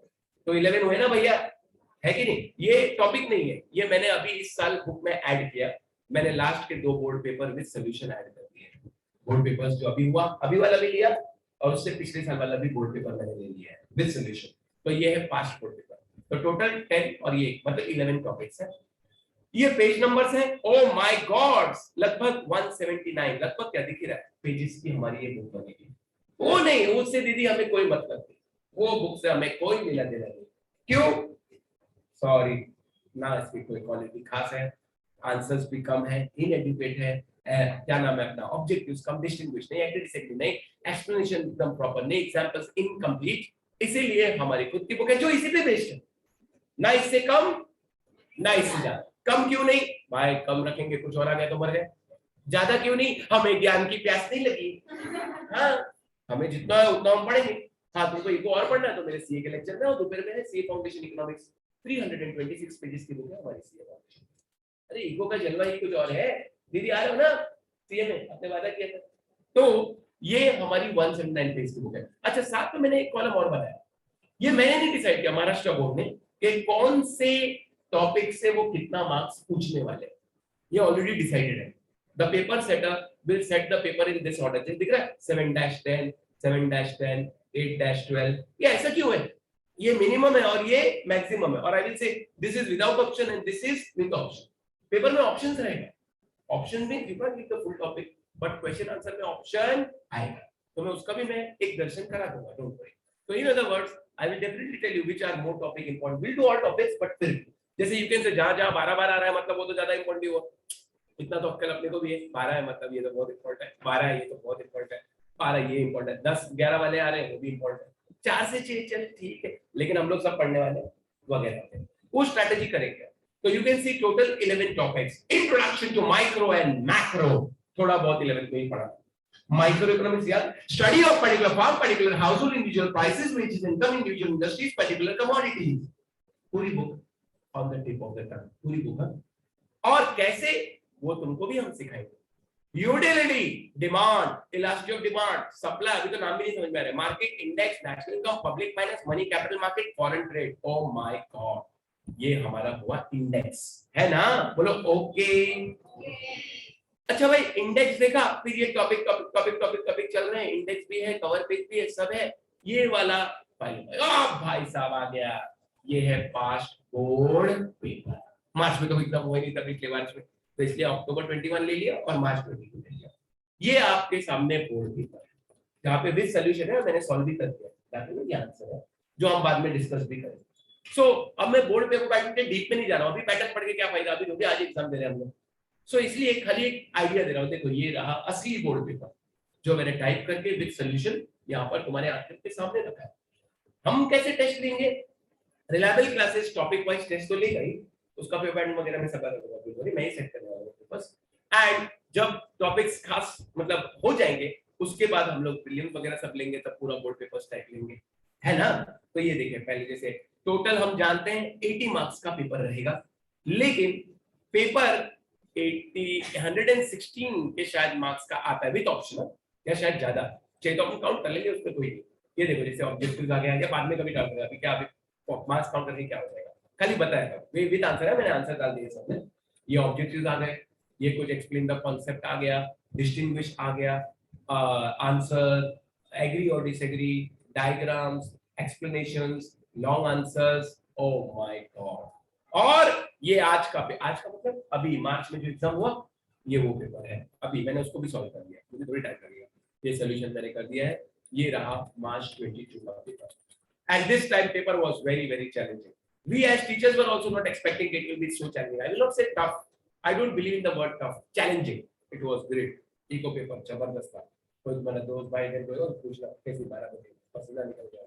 तो 11 हुए ना भैया, है कि नहीं? ये टॉपिक नहीं है, ये मैंने अभी इस साल बुक में ऐड किया. मैंने लास्ट के 2 board paper with solution add कर दिए. बोर्ड पेपर्स जो अभी हुआ, अभी वाला भी लिया और उससे पिछले साल वाला भी बोर्ड पेपर मैंने ले लिया है विद सॉल्यूशन. तो ये है पास्ट बोर्ड पेपर. तो टोटल 10 और ये मतलब 11 टॉपिक्स है. ये पेज नंबर्स हैं. ओ माय गॉड, लगभग 179, लगभग क्या दिख रहा है पेजेस की हमारी ये बुक बनेगी. वो नहीं, उससे दीदी हमें कोई मतलब नहीं, वो बुक से हमें कोई लेना देना नहीं. क्यों? सॉरी ना, इसकी कोई क्वालिटी खास है, आंसर्स भी कम है, इनएडुकेट है, क्या नाम है अपना, ऑब्जेक्टिव्स कम, डिस्टिंग्विश नहीं, एक्टिविटी नहीं, एक्सप्लेनेशन एकदम प्रॉपर नहीं, एग्जांपल्स इनकम्प्लीट. इसीलिए हमारी खुद की बुक है जो इसी पे बेस्ड है. ना इससे कम ना इससे ज्यादा. कम क्यों नहीं भाई? कम रखेंगे कुछ और आ गया तो मर गए. ज्यादा क्यों नहीं? हमें ज्ञान की प्यास नहीं लगी. हाँ, हमें जितना है उतना हम पढ़ेंगे. हाँ, तुमको इको और पढ़ना है तो मेरे सीए के लेक्चर में, और दोपहर में है सीए फाउंडेशन इकोनॉमिक्स. 326 पेजेस की बुक है हमारी सीए फाउंडेशन. अरे इको का जलवा ही कुछ और है. दीदी आ रहे हो ना सीए में, आपने वादा किया था. तो ये हमारी 179 पेज की बुक है. अच्छा, साथ में मैंने एक कॉलम और बनाया. ये मैंने नहीं डिसाइड किया, महाराष्ट्र बोर्ड ने, कि कौन से टॉपिक से वो कितना मार्क्स पूछने वाले. ये ऑलरेडी डिसाइडेड है. The paper setter will set the paper in this order. दिख रहा है 7-10, 7-10, 8-12. ये ऐसा क्यों है? ये मिनिमम है और ये मैक्सिमम है. और I will say this is without option and this is with option. Paper में ऑप्शंस रहेगा. ऑप्शन में you can give the full topic, but question answer में ऑप्शन आएगा. तो मैं उसका भी मैं एक दर्शन करा दूंगा, डोंट वरी. तो in other words I will definitely tell you which are more topic important. We'll do all topics, but फिर जैसे you can say जहाँ 12 आ रहा है मतलब वो तो ज्यादा important ही हुआ. इतना तो अक्कल अपने को भी है. 12 है मतलब ये तो बहुत important है. 12 है ये तो बहुत important है. 12 ये important है. 10-11 वाले आ रहे हैं वो भी important है. 4 से 6 चल ठीक है, लेकिन हम लोग सब पढ़ने वाले वगैरह. वो स्ट्रेटेजी करेंगे. तो you can see total 11 topics. Introduction to micro and macro. थोड़ा बहुत 11 में ही पढ़ा. Microeconomics, yeah. Study of particular farm, particular household, individual prices, wages, income, individual industries, particular commodities. पूरी book on the tip of the tongue. पूरी book है. और कैसे वो तुमको भी हम सिखाएंगे. Utility, demand, elasticity of demand, supply. अभी तो नाम भी नहीं समझ में आ रहा है. Market index, national income, public finance, money, capital market, foreign trade. Oh my God. ये हमारा हुआ इंडेक्स है ना. बोलो ओके. अच्छा भाई, इंडेक्स देखा, फिर ये टॉपिक चल रहे हैं. इंडेक्स भी है, कवर पेज भी है, सब है. ये वाला फाइल भाई साहब आ गया. ये है पास्ट बोर्ड पेपर. मार्च में तो एकदम हुआ नहीं था पिछले मार्च में, तो इसलिए अक्टूबर 21 ले लिया और मार्च 22 ले लिया. ये आपके सामने बोर्ड पेपर है जहाँ पे विद सॉल्यूशन है. मैंने सॉल्व भी कर दिया ताकि ये आंसर है जो हम बाद में डिस्कस भी करेंगे. सो अब मैं बोर्ड पेपर पे डीप में नहीं जा रहा हूँ. अभी पैटर्न पढ़ के क्या फायदा, अभी जो भी आज एग्जाम दे रहे हैं हम लोग. सो इसलिए खाली एक आइडिया दे रहा हूं. देखो ये रहा असली बोर्ड पेपर. जो मैंने टाइप करके विद सॉल्यूशन यहाँ पर तुम्हारे आंखों के सामने रखा है। हम कैसे टेस्ट लेंगे? Reliable classes topic wise test तो लेगा ही, उसका पेपर वगैरह में सब करूंगा, मैं ही सेट करने वाला हूँ बस। एंड जब टॉपिक्स खास मतलब हो जाएंगे उसके बाद हम लोग प्रीलिम्स वगैरह सब लेंगे, तब पूरा बोर्ड पेपर्स टाइप लेंगे, है ना। तो ये देखिए पहले जैसे टोटल हम जानते हैं 80 मार्क्स का पेपर रहेगा, लेकिन पेपर 116 के शायद मार्क्स का आता है विद ऑप्शनल, या शायद ज्यादा, चाहिए तो हम काउंट कर लेंगे, उसमें कोई नहीं। ये देखो जैसे ऑब्जेक्टिव्स आ गया, या बाद में कभी डाल देगा, अभी क्या मार्क्स काउंट करके क्या हो जाएगा, खाली बताएगा विद आंसर है, मैंने आंसर डाल दिए सबने। ये ऑब्जेक्टिव्स आ गए, ये कुछ एक्सप्लेन द कॉन्सेप्ट आ गया, डिस्टिंग्विश आ गया, आंसर, एग्री और disagree, diagrams, explanations, long answers, oh my God. और ये आज का मतलब अभी मार्च में जो एग्जाम हुआ, ये वो पेपर है, अभी मैंने उसको भी सॉल्व कर दिया, मुझे थोड़ी टाइम लगेगा, ये सॉल्यूशन मैंने कर दिया है। ये रहा मार्च 22 का paper, and this time paper was very challenging. We as teachers were also not expecting it will be so challenging. I will not say tough, I don't believe in the word tough, challenging. It was great. Eco paper जबरदस्त था, कोई मेरा दोस्त भाई ने कोई और पूछना कैसी 12 बजे पसीना निकल गया,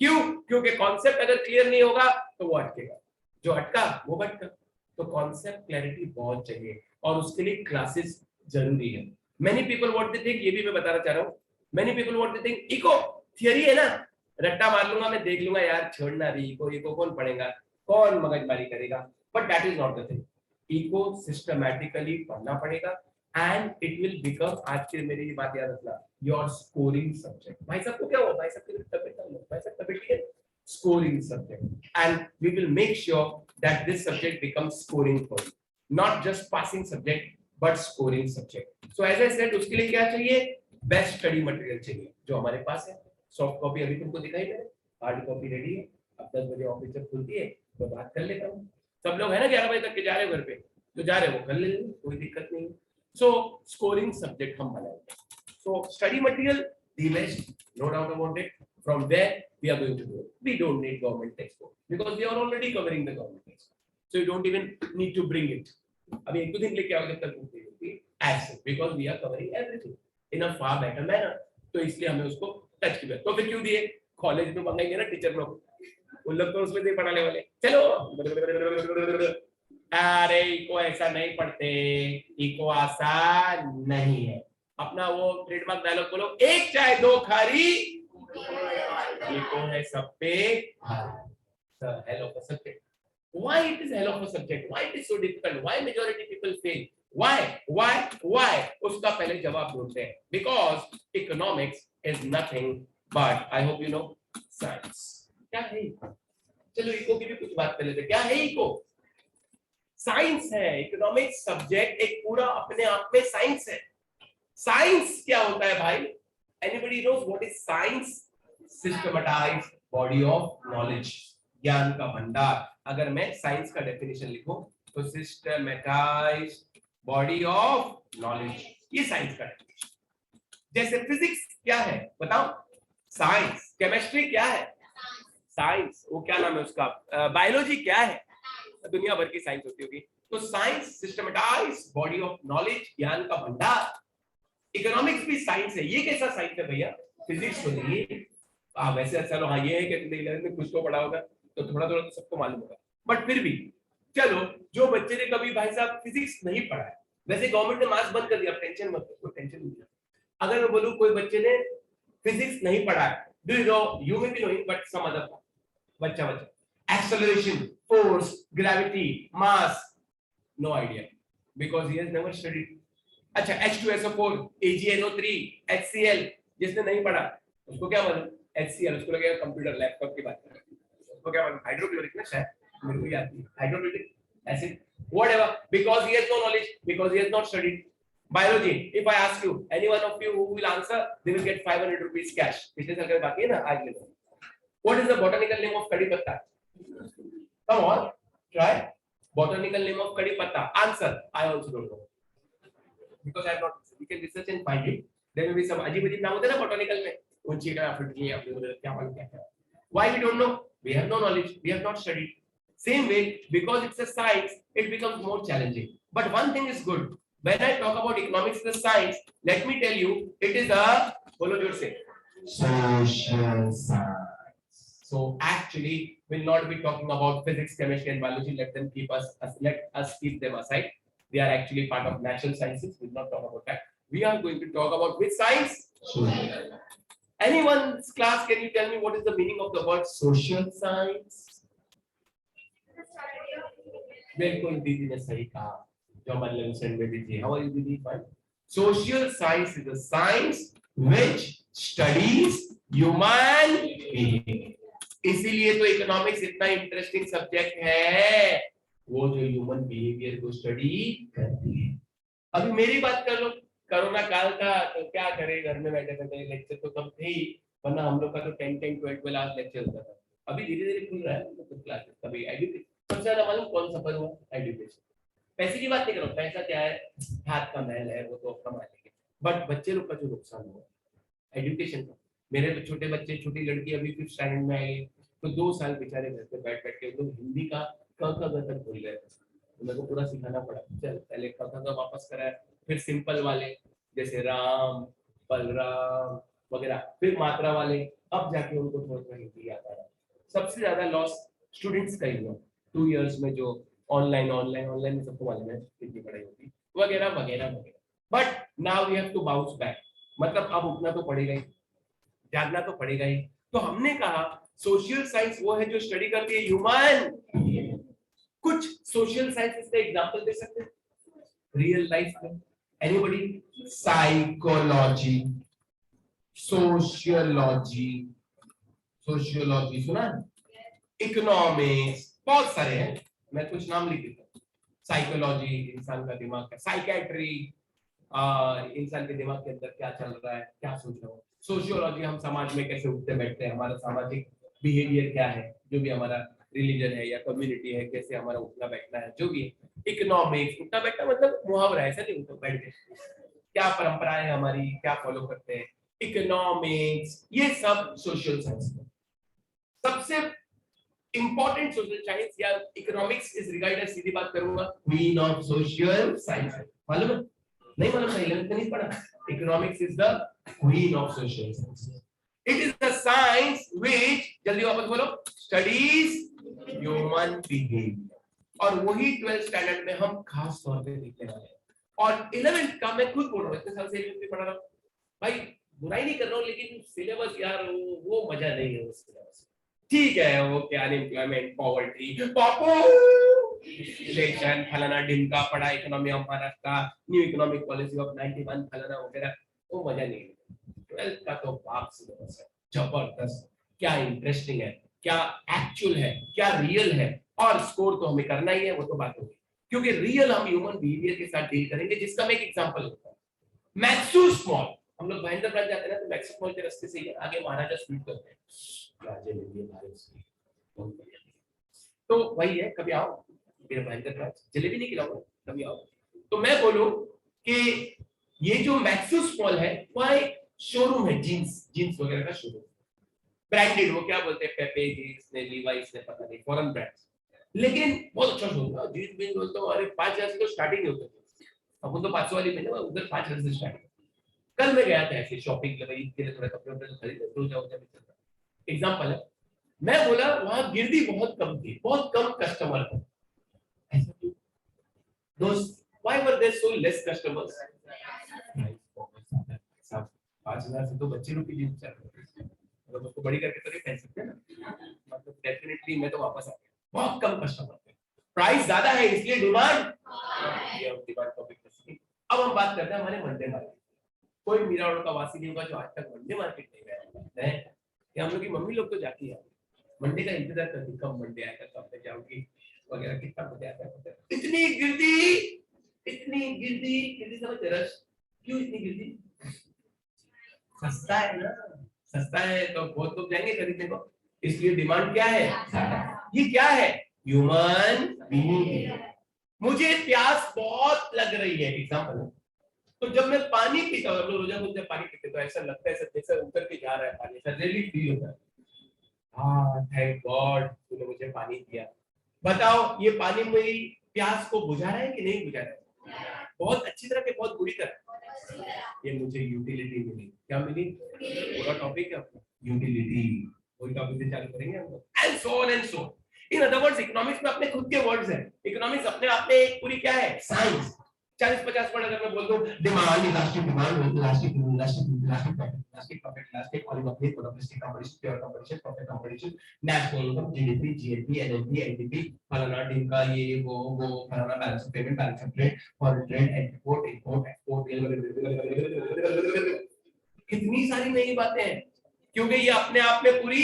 क्यों? क्योंकि कॉन्सेप्ट अगर क्लियर नहीं होगा तो वो अटकेगा, जो अटका वो भटका। तो कॉन्सेप्ट क्लैरिटी बहुत चाहिए और उसके लिए क्लासेस जरूरी है। Many people what they think, ये भी मैं बताना चाह रहा हूँ, many people what they think eco theory है ना, रट्टा मार लूंगा मैं, देख लूंगा यार, छोड़ना भी, इको कौन पढ़ेगा, कौन मगजमारी करेगा, but that is not the thing. Eco systematically पढ़ना पड़ेगा एंड इट विल बिकम, आज के मेरी बात याद रखना, योर स्कोरिंग सब्जेक्ट। भाई साहब को क्या हुआ, भाई साहब की तबीयत, भाई साहब तबीयत ठीक है, scoring subject, and we will make sure that this subject becomes scoring for you, not just passing subject but scoring subject. So as I said, उसके लिए क्या चाहिए? बेस्ट स्टडी मटेरियल चाहिए, जो हमारे पास है। सॉफ्ट कॉपी अभी तुमको दिखाई मैंने, हार्ड कॉपी रेडी है, अब 10 बजे ऑफिस जब खुलती है तो बात कर लेता हूँ। सब लोग है ना 11 बजे तक के जा रहे हो घर पे, तो जा रहे हो कर लेंगे, कोई दिक्कत नहीं। सो स्कोरिंग सब्जेक्ट हम बनाएंगे। So study material the best, no doubt about it. From there we are going to do it. We don't need government textbook because we are already covering the government textbook. So you don't even need to bring it. अभी एक दो दिन लेके आओगे तब book नहीं होती, as because we are covering everything in a far better manner. तो इसलिए हमें उसको टच किया। तो फिर क्यों दिए? कॉलेज में मंगाएंगे ना टीचर लोग, उन लोग तो उसमें दे पढ़ाने वाले, चलो अरे इको ऐसा नहीं पढ़ते, इको आसान नहीं है। अपना वो ट्रेडमार्क डायलॉग बोलो, एक चाय दो खारी, इको है सब पे hell of a subject. Why it is hell of a subject? Why it is so difficult? Why majority people fail? Why? उसका पहले जवाब ढूंढते हैं। Because economics is nothing but, I hope you know, science. क्या है eco? चलो eco की भी कुछ बात कर लेते हैं। क्या है इको? साइंस है। इकोनॉमिक्स सब्जेक्ट एक पूरा अपने आप में साइंस है। साइंस क्या होता है भाई? Anybody knows what is science? Systematized body of knowledge, ज्ञान का भंडार। अगर मैं साइंस का डेफिनेशन लिखूं तो सिस्टमैटाइज्ड बॉडी ऑफ नॉलेज, ये साइंस का डेफिनेशन। जैसे फिजिक्स क्या है बताओ? साइंस। केमिस्ट्री क्या है? साइंस। वो क्या नाम है उसका? बायोलॉजी क्या है? दुनिया भर की साइंस होती होगी। तो साइंस सिस्टमैटाइज्ड बॉडी ऑफ नॉलेज, ज्ञान का भंडार। इकोनॉमिक्स भी साइंस है। ये कैसा साइंस है भैया? फिजिक्स तो नहीं है। वैसे चलो हाँ ये है कि तुमने 11th में कुछ तो पढ़ा होगा तो थोड़ा थोड़ा तो सबको मालूम होगा, बट फिर भी चलो, जो बच्चे ने कभी भाई साहब फिजिक्स नहीं पढ़ा है, वैसे गवर्नमेंट ने मार्क्स बंद कर दिया, टेंशन मत लो, टेंशन नहीं। अगर मैं बोलूं कोई बच्चे ने फिजिक्स नहीं पढ़ा है, do you know, you may be knowing but some other बच्चा acceleration, force, gravity, mass, no idea because he has never studied. अच्छा H2SO4, AgNO3, HCl, जिसने नहीं पढ़ा उसको क्या मालूम? HCl, उसको लगेगा कंप्यूटर लैपटॉप की बात कर रहे हैं, उसको क्या मालूम? हाइड्रोक्लोरिक ना, शायद मेरे को याद नहीं, hydrochloric acid, whatever, because he has no knowledge, because he has not studied biology. If I ask you, any one of you who will answer, they will get 500 rupees cash. पिछले साल का बाकी है ना, आज ले लो। What is the botanical name of कड़ी पत्ता? Come on, try. Botanical name of कड़ी पत्ता. Answer. I also don't know. Because I have not, we can research and find it. There may be some अजीब नाम होते हैं ना botanical में, ऊंची का फुटकी या क्या मालूम क्या। Why we don't know? We have no knowledge. We have not studied. Same way, because it's a science, it becomes more challenging. But one thing is good. When I talk about economics is a science, let me tell you, it is a, bolo jor se, social science. So actually, we'll not be talking about physics, chemistry, and biology. Let us keep them aside. They are actually part of natural sciences. We'll not talk about that. We are going to talk about which science? Social. Anyone's class, can you tell me what is the meaning of the word social science? बिल्कुल दीदी ने सही कहा. जो मतलब send में दीजिए. How are you दीदी? Fine. Social science is a science which studies human behavior. इसीलिए तो इकोनॉमिक्स इतना इंटरेस्टिंग सब्जेक्ट है, वो जो ह्यूमन बिहेवियर को स्टडी करती है. अभी मेरी बात कर लो, कोरोना काल था तो क्या करें, घर में बैठे थे, लेक्चर तो कम थे ही, वरना हम लोग का तो 10-12 आवर्स लेक्चर होता था. अभी धीरे धीरे खुल रहा है तो क्लासेस. कभी एजुकेशन सबसे ज्यादा मालूम कौन सफर हुआ? एजुकेशन. पैसे की बात नहीं करो, पैसा क्या है, हाथ का मैल है, वो तो कमा लेंगे, बट बच्चे लोग का जो नुकसान हुआ एजुकेशन का. मेरे छोटे बच्चे, छोटी लड़की अभी 5th स्टैंडर्ड में आई, तो 2 साल बेचारे घर पे बैठ बैठ के तो हिंदी का क ख ग तक भूल गए. मेरे को पूरा सिखाना पड़ा. चल पहले क ख ग वापस कराया, फिर सिंपल वाले जैसे राम, बलराम वगैरह, फिर मात्रा वाले, अब जाके उनको थोड़ा हिंदी आता है. सबसे ज्यादा लॉस स्टूडेंट्स का ही हुआ 2 इयर्स में, जो ऑनलाइन में सबको मालूम है कितनी पढ़ाई होती वगैरह वगैरह वगैरह. But now we have to bounce back. मतलब अब उठना तो पड़ेगा ही, जागना तो पड़ेगा ही. तो हमने कहा सोशल साइंस वो है जो स्टडी करती है ह्यूमन. कुछ सोशल साइंसेस का एग्जांपल दे सकते हैं रियल लाइफ में? एनीबॉडी? साइकोलॉजी, सोशियोलॉजी, सुना? इकोनॉमिक्स, बहुत सारे हैं, मैं कुछ नाम लिख देता हूँ. साइकोलॉजी इंसान का दिमाग का, साइकेट्री इंसान के दिमाग के अंदर क्या चल रहा है, क्या सोच रहा हो. सोशियोलॉजी हम समाज में कैसे उठते बैठते हैं, हमारा सामाजिक बिहेवियर क्या है, जो भी हमारा रिलीजन है या कम्युनिटी है, कैसे हमारा उठना बैठना है, जो भी है. इकोनॉमिक्स, उठना बैठना मतलब मुहावरा, ऐसा नहीं उठो बैठ के, क्या परंपराएं हमारी, क्या फॉलो करते हैं. इकोनॉमिक्स, ये सब सोशल साइंस. सबसे इंपॉर्टेंट सोशल साइंस या इकोनॉमिक्स इज रिगार्डेड, सीधी बात करूंगा, क्वीन ऑफ सोशल साइंस. मालूम है? नहीं मालूम? नहीं, 11th में नहीं पढ़ा. Economics is the queen of social science. It is the science which, जल्दी वापस बोलो, स्टडीज ह्यूमन बिहेवियर. और वही 12th स्टैंडर्ड में हम खास तौर पे देखने वाले हैं. और 11th का मैं खुद बोल रहा हूँ, इतने साल से 11th में पढ़ा रहा हूँ भाई, बुराई नहीं कर रहा हूँ, लेकिन सिलेबस यार वो मजा नहीं है उस सिलेबस. ठीक है, वो क्या अनएम्प्लॉयमेंट, पॉवर्टी, पॉपुलेशन, फलाना ढिमका पढ़ा, economy of Maharashtra, new economic policy of 91 फलाना वगैरह, वो मजा नहीं है. 12th का तो बाप सिलेबस है, जबरदस्त. क्या इंटरेस्टिंग है, क्या एक्चुअल है, क्या रियल है, और स्कोर तो हमें करना ही है, वो तो बात होगी. क्योंकि रियल हम ह्यूमन बिहेवियर के साथ डील करेंगे, जिसका मैं एक एग्जांपल देता हूं. मैक्सूस मॉल, हम लोग महेंद्र ब्रांच जाते हैं ना, तो मैक्सूस मॉल के रास्ते से ही आगे महाराजा स्ट्रीट करते हैं. तो वही है, कभी आओ मेरे महेंद्र ब्रांच, जलेबी नहीं खिलाऊंगा, कभी आओ. तो मैं बोलूं कि ये जो मैक्सूस मॉल है, वह एक शोरूम है, जीन्स वगैरह का शोरूम, ब्रांडेड, वो क्या बोलते हैं, पेपे जीन्स ने, लीवाइस ने, पता नहीं, फॉरेन ब्रांड्स, लेकिन बहुत अच्छा शोरूम है. जीन्स भी बोलते हो, अरे 5,000 से तो स्टार्टिंग होती है. अब तो 500 वाली में उधर 5,000 से स्टार्टिंग. कल मैं गया था ऐसे शॉपिंग के लिए, के लिए थोड़े कपड़े वपड़े खरीदे, तो जाओ जब एग्जांपल है. मैं बोला वहां गिरदी बहुत कम थी, बहुत कम कस्टमर थे. ऐसा क्यों? दोस्त, why were there so less customers? 5,000 से तो बच्चे लोग की जीन्स चल रही है, मतलब उसको बड़ी करके तो नहीं पहन सकते ना. मतलब डेफिनेटली मैं तो वापस आ गया, बहुत कम कस्टमर थे. प्राइस ज्यादा है इसलिए डिमांड, ये डिमांड टॉपिक है. अब हम बात करते हैं हमारे मंडे मार्केट. कोई मीरा रोड का वासी नहीं होगा जो आज तक मंडे मार्केट नहीं गया है. हम लोग की मम्मी लोग तो जाती है, मंडे का इंतजार करती, कब मंडे आएगा, कब मैं जाऊंगी वगैरह, कितना मजा आता है. इतनी गिरदी समझ रश, क्यों इतनी गिरदी? सस्ता है ना, सस्ता है तो बहुत लोग जाएंगे खरीदने को, इसलिए डिमांड क्या है. ये क्या है? Human being. मुझे प्यास बहुत लग रही है, एग्जांपल, तो जब मैं पानी पीता हूँ, लोग रोजा खुद पानी पीते तो ऐसा लगता है जैसे ऊपर के जा रहा है पानी, ऐसा रियली फील होता है. हाँ, थैंक गॉड तूने मुझे पानी दिया. बताओ ये पानी मेरी प्यास को बुझा रहा है कि नहीं बुझा रहा है? बहुत अच्छी तरह के बहुत बुरी तरह। ये मुझे यूटिलिटी मिली। क्या मिली? पूरा टॉपिक है अपना यूटिलिटी, वही टॉपिक से चालू करेंगे हम लोग। And so on and so. In other words economics में अपने खुद के वर्ड्स हैं। इकोनॉमिक्स अपने आप में एक पूरी क्या है? साइंस। 40-50 वर्ड अगर मैं बोल दूं, demand, elastic demand, elastic profit, elastic oligopoly, monopolistic competition, pure competition, perfect competition, national income, GDP, GNP, NNP, NDP, फलाना ढिमका, ये वो फलाना, balance of payment, balance of trade, foreign trade, export, export, कितनी सारी नई बातें हैं, क्योंकि ये अपने आप में पूरी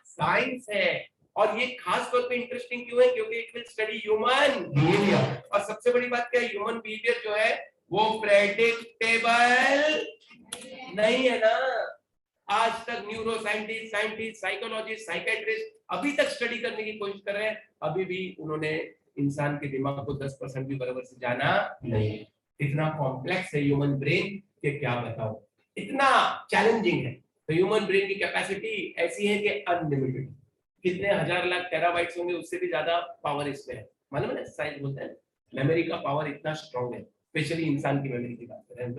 साइंस है। और ये खास तौर पे इंटरेस्टिंग क्यों है? क्योंकि it will study human behaviour. और सबसे बड़ी बात क्या है? ह्यूमन बिहेवियर जो है वो प्रेडिक्टेबल नहीं है ना। आज तक न्यूरो साइंटिस्ट, साइकोलॉजिस्ट, साइकेट्रिस्ट अभी तक स्टडी करने की कोशिश कर रहे हैं, अभी भी उन्होंने इंसान के दिमाग को 10% भी बराबर से जाना नहीं। इतना कॉम्प्लेक्स है ह्यूमन ब्रेन कि क्या बताओ, इतना चैलेंजिंग है। तो ह्यूमन ब्रेन की कैपेसिटी ऐसी है कि अनलिमिटेड, कितने हजार लाख टेराबाइट्स होंगे, उससे भी ज्यादा पावर इसमें है। मालूम है ना, साइंस बोलते हैं मेमोरी का पावर इतना स्ट्रॉन्ग है, स्पेशली इंसान की मेमोरी की बात करें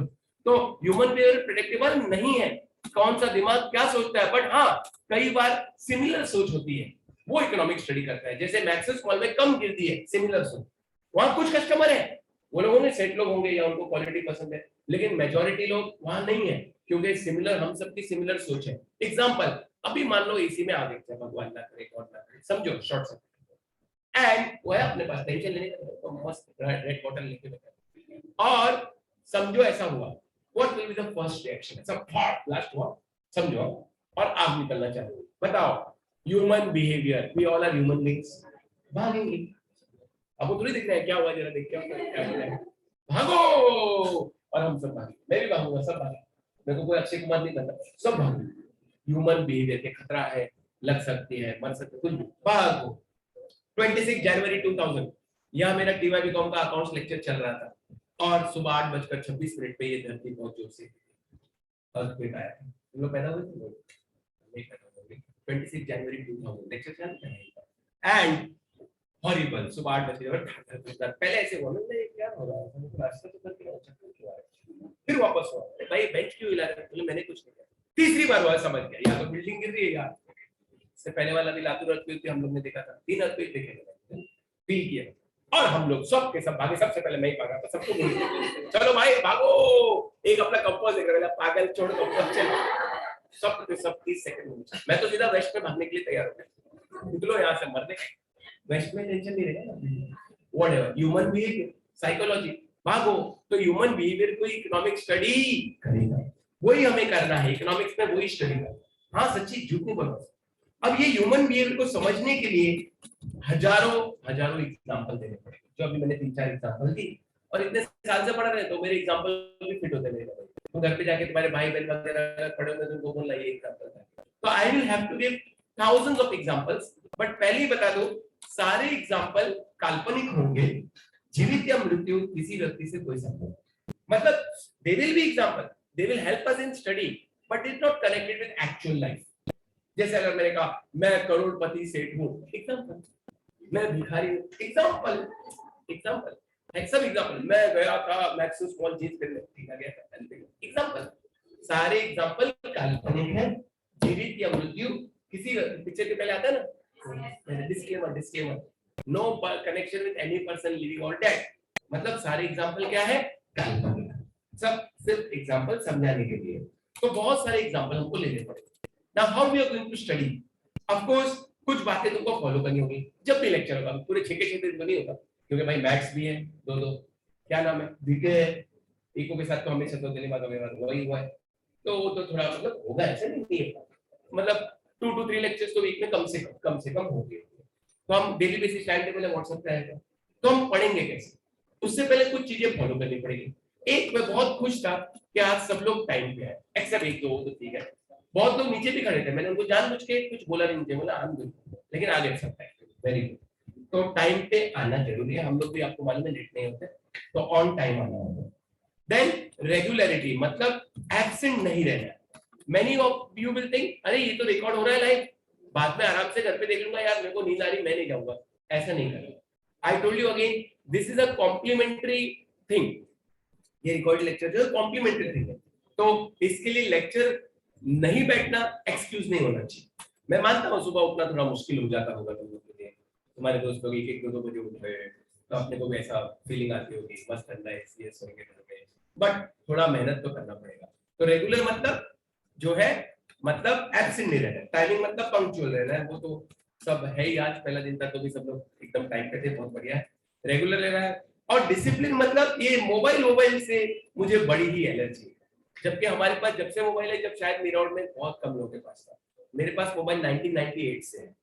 तो ह्यूमन बिहेवियर प्रेडिक्टेबल नहीं है, कौन सा दिमाग क्या सोचता है। बट हाँ, कई बार सिमिलर सोच होती है, वो इकोनॉमिक स्टडी करता है। जैसे मैक्सिस मॉल में कम गिरती है सिमिलर सोच, वहां कुछ कस्टमर है, वो लोग होंगे, सेट लोग होंगे या उनको क्वालिटी पसंद है, लेकिन मेजॉरिटी लोग वहां नहीं है, क्योंकि सिमिलर, हम सबकी सिमिलर सोच है। एग्जांपल, अभी मान लो एसी में आ गए, भगवान ना करे, गॉड ना करे, समझो शॉर्ट सर्किट, एंड वो है अपने पास टेंशन लेने का तो मस्त रेड बॉटल लेके बैठा, और समझो ऐसा हुआ, what will be the first reaction? ऐसा थॉट ब्लास्ट हुआ, समझो, और आग निकलना चाहिए। बताओ, human behaviour, we all are human beings, भागेंगे। अब वो थोड़ी दिख रहा है क्या हुआ, जरा देख क्या हुआ है, भागो, और हम सब भागे, मैं भी भागूंगा, सब भागे, मेरे को कोई अक्षय कुमार नहीं बनता, सब भागो। ह्यूमन बिहेवियर के खतरा है, लग सकती है, मर सकते, कुछ भागो। 26 जनवरी 2000, यह मेरा टीवाईबीकॉम का अकाउंट्स लेक्चर चल रहा था, और सुबह 8:26 पे ये धरती बहुत जोर से अर्थक्वेक आया। तुम लोग पैदा हुए थे? 26 जनवरी 2000 लेक्चर चल रहा है, एंड हॉरिबल, सुबह 8 बजे पहले ऐसे हुआ, मैं क्या हो रहा है, मुझे रास्ता तो करके चक्कर क्यों आ रहा है, फिर वापस हुआ, भाई बेंच क्यों हिला रहे हो, मैंने कुछ नहीं किया। तीसरी बार हुआ, समझ गया, या तो बिल्डिंग गिर रही है यार। इससे पहले वाला भी लातूर अर्थक्वेक हम लोग ने देखा था, 3 अर्थक्वेक देखे थे, फील किया, और हम लोग सब के सब भागे, सबसे पहले मैं ही भागा था, सबको चलो भाई भागो, एक अपना कंपास देख रहा था, पागल छोड़ कंपास चलो, सब के सब 30 सेकंड में। मैं तो सीधा वेस्ट में भागने के लिए तैयार हो गया, निकलो यहाँ से, मरने वेस्ट में टेंशन नहीं रहेगा, व्हाटएवर, ह्यूमन बिहेवियर, साइकोलॉजी, भागो। तो ह्यूमन बिहेवियर को इकोनॉमिक स्टडी करेगा, वही हमें करना है, इकोनॉमिक्स में वही स्टडी करना। हाँ सच्ची, झूठ नहीं बोल रहा। अब ये ह्यूमन बिहेवियर को समझने के लिए हजारों एग्जांपल देने पड़ेंगे, जो अभी मैंने 3-4 एग्जांपल दी, और इतने साल से पढ़ रहे हैं तो मेरे एग्जांपल भी फिट होते मेरे। तो घर पे जाके तुम्हारे भाई बहन वगैरह पढ़े होंगे तो उनको बोलना ये एग्जांपल है, तो I will have to give thousands of examples, but पहले ही बता दो, सारे एग्जांपल काल्पनिक होंगे, जीवित या मृत्यु किसी व्यक्ति से कोई संबंध, मतलब they will be example, they will help us in study, but it not connected with actual life. जैसे अगर मैंने कहा मैं करोड़पति सेठ हूं, एग्जांपल, मैं भिखारी हूं, एग्जांपल, सब एग्जांपल, मैं गया था मैक्सिस मॉल जींस पहनने, ठीक आ गया था, एग्जांपल, सारे एग्जांपल काल्पनिक है, जीवित या मृत्यु किसी, पिक्चर के पहले आता है ना disclaimer, no connection with any person living और डेड, मतलब सारे एग्जांपल क्या है, काल्पनिक, सब सिर्फ एग्जांपल समझाने के लिए। तो बहुत सारे एग्जांपल हमको लेने पड़ेंगे। Now how we are going to study? Of course, कुछ बातें तुमको फॉलो करनी होगी जब भी लेक्चर होगा, पूरे 6 के 6 दिन तो नहीं होगा, क्योंकि भाई मैथ्स भी है, दो क्या नाम है, बीके है, इको के साथ तो हमेशा तो दिल्ली बात वही हुआ है, तो वो तो थोड़ा मतलब होगा, ऐसे नहीं है, मतलब 2 to 3 लेक्चर्स तो वीक में कम से कम होंगे। तो हम डेली बेसिस टाइम टेबल है व्हाट्सएप पे आएगा, तो हम पढ़ेंगे कैसे, उससे पहले कुछ चीजें फॉलो करनी पड़ेगी। एक, मैं बहुत खुश था कि आज सब लोग टाइम पे आए, एक्सेप्ट एक दो, तो ठीक है, बहुत लोग नीचे भी खड़े थे, मैंने उनको जानबूझ के कुछ बोला नहीं, मुझे बोला आन दो, लेकिन आ गए सब टाइम, वेरी गुड। तो टाइम पे आना जरूरी है, हम लोग भी आपको मालूम है लेट नहीं होते, तो ऑन टाइम आना होगा। देन रेगुलरिटी, मतलब एब्सेंट नहीं रहना। Many of you will think अरे ये तो रिकॉर्ड हो रहा है लाइव, बाद में आराम से घर पे देख लूंगा, यार मेरे को नींद आ रही, मैं नहीं जाऊंगा, ऐसा नहीं करना। I told you again, this is a complimentary thing, ये रिकॉर्ड लेक्चर जो है कॉम्प्लीमेंट्री थिंग है, तो इसके लिए लेक्चर नहीं बैठना एक्सक्यूज नहीं होना चाहिए। मैं मानता हूँ सुबह उठना थोड़ा मुश्किल हो जाता होगा तुम लोगों के लिए, तुम्हारे दोस्त लोग एक एक दो बजे उठ रहे हैं, तो अपने को भी ऐसा फीलिंग आती होगी मस्त ठंडा है इसलिए सोएंगे घर में, बट थोड़ा मेहनत तो करना पड़ेगा। तो रेगुलर मतलब जो है, मतलब एब्सेंट नहीं रहना, टाइमिंग मतलब पंक्चुअल रहना है, वो तो सब है ही। आज पहला दिन था तो भी सब लोग एकदम टाइम पे थे, बहुत बढ़िया है। रेगुलर रहना है। और डिसिप्लिन मतलब ये मोबाइल से मुझे बड़ी ही एलर्जी है, जबकि हमारे पास जब से मोबाइल है, जब शायद मेरा और में बहुत कम लोगों के पास था, मेरे पास मोबाइल 1998 से है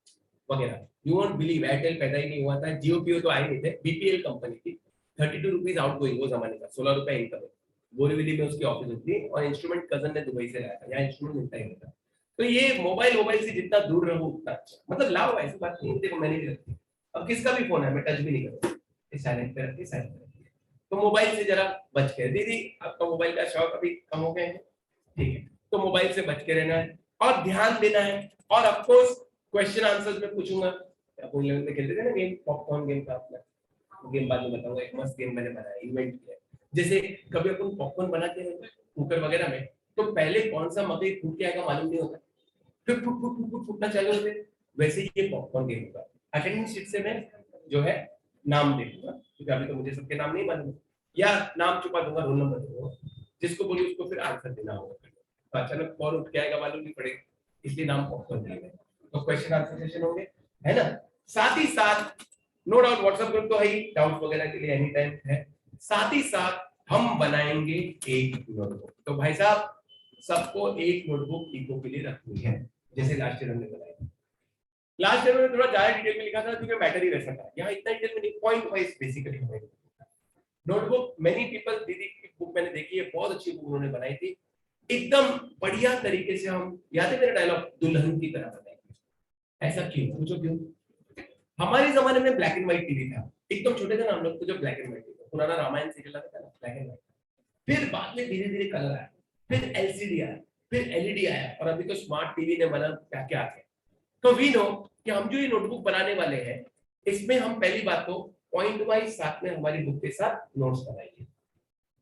वगैरह। यू वोंट बिलीव, एयरटेल पैदा ही नहीं हुआ था, जियो पियो तो आए नहीं थे, बीपीएल कंपनी थी, 32 रुपीज आउट गोइंग वो जमाने का, 16 रुपए इनकम, बोरीवली में उसकी ऑफिस होती, और इंस्ट्रूमेंट कजन ने दुबई से लाया था, यहाँ इंस्ट्रूमेंट मिलता ही नहीं था। तो ये मोबाइल से जितना दूर रहो उतना अच्छा, मतलब लाओ ऐसी बात नहीं, देखो मैंने भी रखी, अब किसका भी फोन है मैं टच भी नहीं करता, साइलेंट पे रखती, साइलेंट पे रखती। तो मोबाइल से जरा बच के, दीदी आपका मोबाइल का शौक अभी कम हो गए हैं, ठीक है, तो मोबाइल से बच के रहना है और ध्यान देना है। और ऑफ कोर्स क्वेश्चन आंसर्स में पूछूंगा, अपन लोग में खेलते थे ना गेम, पॉपकॉर्न गेम का, अपना गेम बाद में बताऊंगा, एक मस्त गेम मैंने बनाया, इन्वेंट किया। जैसे कभी अपन पॉपकॉर्न बनाते हैं कुकर वगैरह में, तो पहले कौन सा मकई फूट के आएगा मालूम नहीं होता, फिर फुट फुट फुट फुट फूटना चालू होते, वैसे ही ये पॉपकॉर्न गेम होगा। अटेंडेंस शीट से मैं जो है नाम देखूंगा, क्योंकि अभी तो मुझे सबके नाम नहीं मालूम, या नाम छुपा दूंगा, रोल नंबर दूंगा, जिसको बोली उसको फिर आंसर देना होगा, तो अचानक कौन उठ के आएगा मालूम नहीं पड़ेगा, इसलिए नाम पॉपकॉर्न दिया गया। तो क्वेश्चन आंसर सेशन होंगे, है ना। साथ ही साथ नो डाउट व्हाट्सएप ग्रुप तो है ही, डाउट वगैरह के लिए एनी टाइम है। साथ ही साथ हम बनाएंगे एक नोटबुक, तो भाई साहब सबको एक नोटबुक इको के लिए रखनी है, जैसे लास्ट ईयर हमने बनाया। लास्ट ईयर में थोड़ा ज्यादा डिटेल में लिखा था क्योंकि मैटर ही वैसा था, यहाँ इतना डिटेल में नहीं, पॉइंट वाइज बेसिकली हमें नोटबुक। मेनी पीपल, दीदी की बुक मैंने देखी है, बहुत अच्छी बुक उन्होंने बनाई थी, एकदम बढ़िया तरीके से। हम याद है मेरा डायलॉग, दुल्हन की तरह बनाएंगे। ऐसा क्यों, पूछो क्यों? हमारे जमाने में ब्लैक एंड व्हाइट टीवी था, एकदम छोटे थे ना हम लोग, तो जब ब्लैक एंड व्हाइट था, पुराना रामायण सीरियल आता था ना, ब्लैक एंड व्हाइट। फिर बाद में धीरे धीरे कलर आया, फिर एलसीडी आया, फिर एलईडी आया, और अभी तो स्मार्ट टीवी ने बना क्या क्या आ गया। तो वी नो कि हम जो ये नोटबुक बनाने वाले हैं, इसमें हम पहली बात तो पॉइंट वाइज साथ में हमारी बुक के साथ नोट्स बनाएंगे,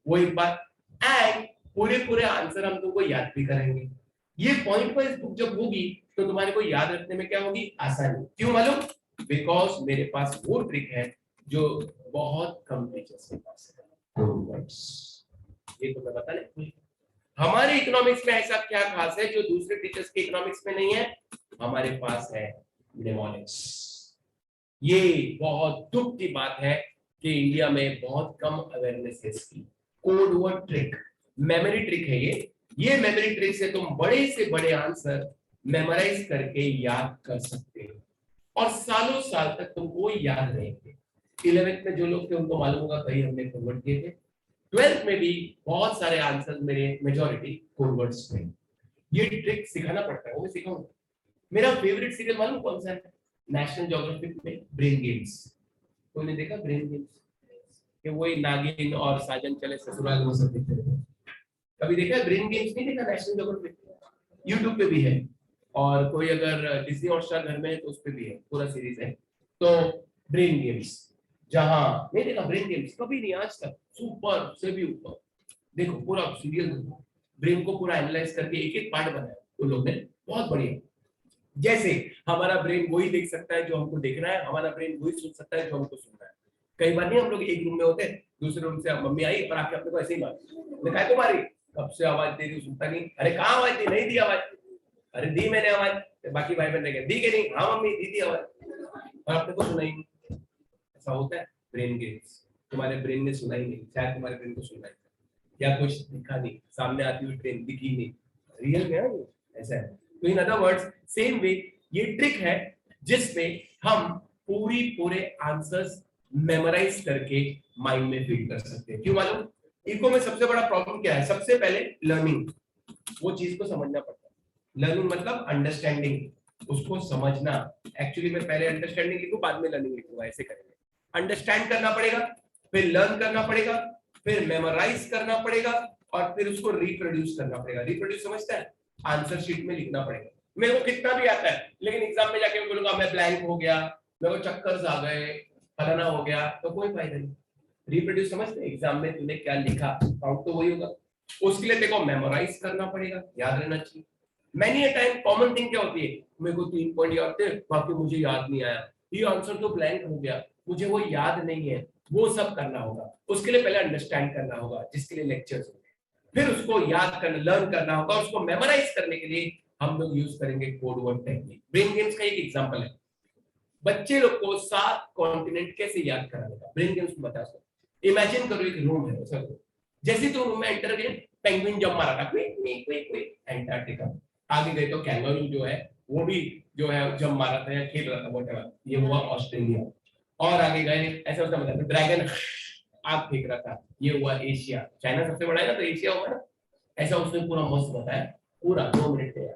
वो एक बात। एंड पूरे पूरे आंसर हम तुमको याद भी कराएंगे। ये पॉइंट वाइज बुक जब होगी तो तुम्हारे को याद रखने में क्या होगी, आसानी। क्यों मालूम? बिकॉज मेरे पास वो ट्रिक है जो बहुत कम टीचर्स के पास है, ये तो मैं बता नहीं। हमारे इकोनॉमिक्स में ऐसा क्या खास है जो दूसरे टीचर्स के इकोनॉमिक्स में नहीं है? हमारे पास है निमोनिक्स। ये बहुत दुख की बात है कि इंडिया में बहुत कम अवेयरनेस है इसकी। Code word trick, memory trick है ये मेमोरी ट्रिक से तुम बड़े से बड़े आंसर मेमोराइज करके याद कर सकते हो, और सालों साल तक तुमको याद रहेंगे। 11th में जो लोग थे उनको मालूम होगा, कहीं हमने कन्वर्ट किए थे। 12th में भी बहुत सारे आंसर मेरे मेजॉरिटी कोडवर्ड्स में। ये ट्रिक सिखाना पड़ता है, वो मैं सिखाऊंगा। मेरा फेवरेट सीरियल मालूम कौन सा है? नेशनल ज्योग्राफिक में ब्रेन गेम्स। कोई ने देखा ब्रेन गेम्स? कि वही नागिन और साजन चले ससुराल, वो सब देखते हैं। कभी देखा है ब्रेन गेम्स? नहीं देखा? नेशनल ज्योग्राफिक यूट्यूब पे भी है, और कोई अगर डिज्नी हॉटस्टार घर में है तो उस पे भी है, पूरा सीरीज है। तो ब्रेन गेम्स, जहां नहीं देखा ब्रेन गेम्स कभी नहीं आज तक, सुपर से भी ऊपर। देखो पूरा सीरियल, ब्रेन को पूरा एनालाइज करके एक एक पार्ट बनाया उन लोग ने, बहुत बढ़िया। जैसे हमारा ब्रेन वही देख सकता है जो हमको देखना है, हमारा ब्रेन वही सुन सकता है जो हमको सुनना है। कई बार नहीं हम लोग एक रूम में होते, दूसरे रूम से मम्मी आई और आके अपने को ऐसे ही मारी, काय को मारी, कब से आवाज दे रही सुनता नहीं, अरे कहाँ आवाज दी, नहीं दी आवाज, अरे दी मैंने आवाज, बाकी भाई बहन दी कि नहीं, हाँ मम्मी दी आवाज, और अपने को सुनाई नहीं। ऐसा होता है ब्रेन गेम्स, तुम्हारे ब्रेन ने सुना ही नहीं, शायद तुम्हारे ब्रेन को सुना ही, या कुछ दिखा नहीं, सामने आती हुई ट्रेन दिखी नहीं, रियल में है ऐसा है। तो in other words same way ये ट्रिक है जिसमें हम पूरे आंसर्स मेमोराइज करके माइंड में फीड कर सकते हैं। क्यों मालूम? इको में सबसे बड़ा प्रॉब्लम क्या है? सबसे पहले लर्निंग, वो चीज को समझना पड़ता है। लर्निंग मतलब अंडरस्टैंडिंग, उसको समझना। एक्चुअली मैं पहले अंडरस्टैंडिंग लिखूं, बाद में लर्निंग लिखूंगा, ऐसे करेंगे। अंडरस्टैंड करना पड़ेगा, फिर लर्न करना पड़ेगा, फिर मेमोराइज करना पड़ेगा, और फिर उसको रिप्रोड्यूस करना पड़ेगा। रिप्रोड्यूस समझता है? आंसर शीट में लिखना पड़ेगा। मेरे को कितना भी आता है, लेकिन एग्जाम में जाके बोलूंगा मैं ब्लैंक हो गया, मेरे को चक्कर आ गए, फलाना हो गया, तो कोई फायदा नहीं। रिप्रोड्यूस समझते? एग्जाम में तूने क्या लिखा काउंट तो वही होगा। उसके लिए देखो मेमोराइज करना पड़ेगा, याद रहना चाहिए। Many a time common thing क्या होती है, मेरे को 3 पॉइंट याद थे बाकी मुझे याद नहीं आया, ये आंसर तो ब्लैंक हो गया, मुझे वो याद नहीं है। वो सब करना होगा, उसके लिए पहले अंडरस्टैंड करना होगा, जिसके लिए लेक्चर्स होंगे, फिर उसको याद करना, लर्न करना होगा। उसको मेमोराइज करने के लिए हम लोग यूज करेंगे code word technique. Brain games का एक एग्जांपल है, बच्चे लोग को 7 कॉन्टिनेंट कैसे याद कराने का ब्रेन गेम्स में बता सकते। इमेजिन करो एक रूम है, ऐसा जैसे तो रूम में एंटर गए, पेंगुइन जंप मारा था, quick quick quick quick, Antarctica. आगे गए तो कैंगारू जो है वो भी जो है जंप मारा था या खेल रहा था, व्हाटएवर, ये हुआ ऑस्ट्रेलिया। और आगे गए, ऐसा होता मतलब ड्रैगन आग फेंक रहा था, ये हुआ एशिया। चाइना सबसे बड़ा है ना, तो एशिया होगा ना। ऐसा उसने पूरा मस्त बताया, पूरा 2 मिनट में।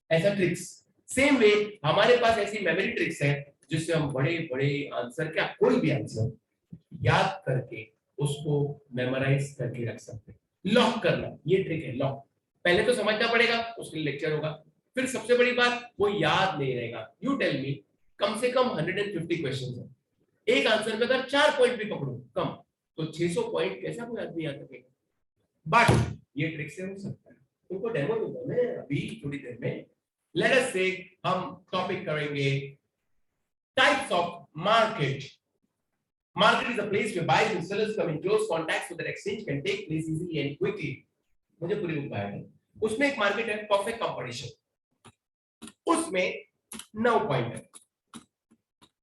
ऐसा ट्रिक्स सेम वे हमारे पास ऐसी मेमोरी ट्रिक्स है जिससे हम बड़े बड़े आंसर, क्या कोई भी आंसर याद करके उसको मेमोराइज करके रख सकते हैं। लॉक करना, ये ट्रिक है लॉक। पहले तो समझना पड़ेगा, उसके लिए लेक्चर होगा। फिर सबसे बड़ी बात, वो याद नहीं रहेगा। यू टेल मी, कम से कम 150 क्वेश्चन है, एक आंसर में अगर 4 पॉइंट भी पकड़ो कम, तो 600 पॉइंट कैसा कोई आदमी याद रखेगा? बट ये ट्रिक से हो सकता है। तुमको डेमो दूंगा मैं अभी थोड़ी देर में। लेट अस से हम टॉपिक करेंगे types of market. Market is a place where buyers and sellers come in close contact so that exchange can take place easily and quickly. मुझे पूरी बुक आया है। उसमें एक मार्केट है परफेक्ट कंपटीशन, उसमें 9 पॉइंट है।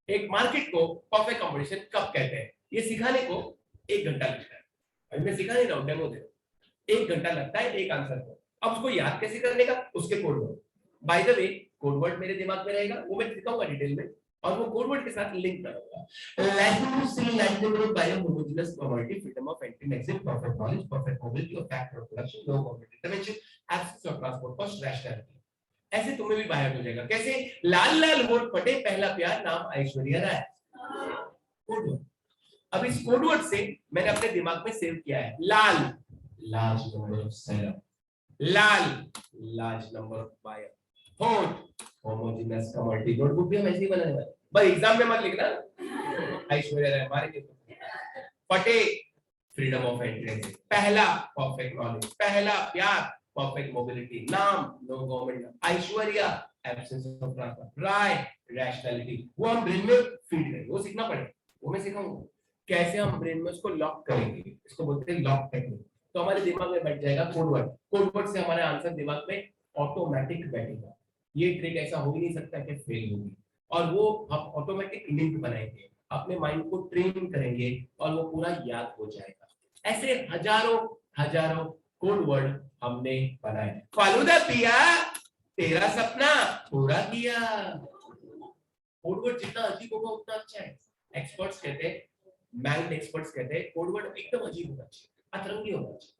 एक मार्केट को परफेक्ट कंपटीशन कब कहते हैं, ये सिखाने को 1 घंटा लगता है। अभी मैं सिखा नहीं रहा हूं, डेमो दे रहा हूं। 1 घंटा लगता है एक आंसर को। अब उसको याद कैसे करने का, उसके code word. By the way code word मेरे दिमाग में रहेगा, वो मैं सिखाऊंगा डिटेल में, और वो कोड वर्ड के साथ लिंक करूंगा। homogeneous commodity, freedom of entry, maximum perfect knowledge, perfect mobility of factor of production, no government intervention, absence of transport cost, rationality। ऐसे तुम्हें भी बाहर हो जाएगा। कैसे? लाल लाल होठ फटे पहला प्यार, नाम ऐश्वर्या राय। Code word. अब इस कोड वर्ड से मैंने अपने दिमाग में सेव किया है लाल, लार्ज नंबर ऑफ सेलर, लाल, लार्ज नंबर ऑफ बायर, होठ, होमोजेनस कमोडिटी। नोटबुक भी हम ऐसे ही बनाने वाले, भाई एग्जाम में मत लिखना ऐश्वर्या राय हमारे के। फटे, फ्रीडम ऑफ एंट्री, पहला परफेक्ट नॉलेज, पहला प्यार, परफेक्ट मोबिलिटी, नाम, no government, Aishwarya, absence of transfer, Rai, rationality. वो हम ब्रेन में फीड करेंगे, वो सीखना पड़ेगा, वो मैं सिखाऊंगा कैसे हम ब्रेन में उसको लॉक करेंगे। इसको बोलते हैं लॉक टेक्निक। तो हमारे दिमाग में बैठ जाएगा कोड वर्ड, कोड वर्ड से हमारे आंसर दिमाग में ऑटोमेटिक बैठेगा। ये ट्रिक ऐसा हो ही नहीं सकता कि फेल होगी, और वो हम ऑटोमेटिक लिंक बनाएंगे, अपने माइंड को ट्रेन करेंगे और वो पूरा याद हो जाएगा। ऐसे हजारों हजारों कोड वर्ड हमने बनाए। फालूदा पिया, तेरा सपना पूरा किया। कोड वर्ड जितना अजीब होगा उतना अच्छा है। एक्सपर्ट्स कहते हैं, माइंड एक्सपर्ट्स कहते हैं कोड वर्ड एकदम अजीब होना चाहिए, अतरंगी होना चाहिए।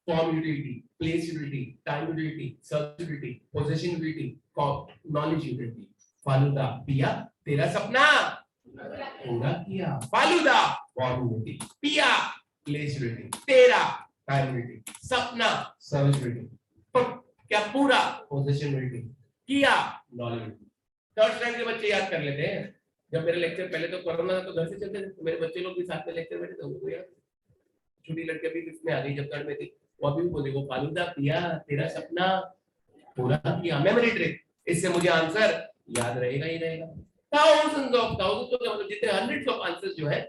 Form utility, place utility, time utility, search utility, position utility, knowledge utility. Falooda पिया, तेरा सपना पूरा किया। फालूदा फॉर्म यूटिलिटी, पिया प्लेस यूटिलिटी, तेरा टाइम यूटिलिटी, सपना सर्विस यूटिलिटी, क्या पूरा पोजीशन यूटिलिटी, किया नॉलेज यूटिलिटी। थर्ड स्टैंडर्ड के बच्चे याद कर लेते हैं। जब मेरे लेक्चर पहले तो कोरोना था तो घर से चलते थे, तो मेरे बच्चे लोग भी साथ में लेक्चर बैठे थे, उनको याद। छोटी लड़की भी इसमें आ गई जब थर्ड में थी, वो अभी भी बोले वो फालूदा पिया, तेरा सपना पूरा किया। मेमोरी ट्रिक, इससे मुझे आंसर याद रहेगा ही रहेगा। thousands of thousands तो मतलब जितने hundreds of answers जो है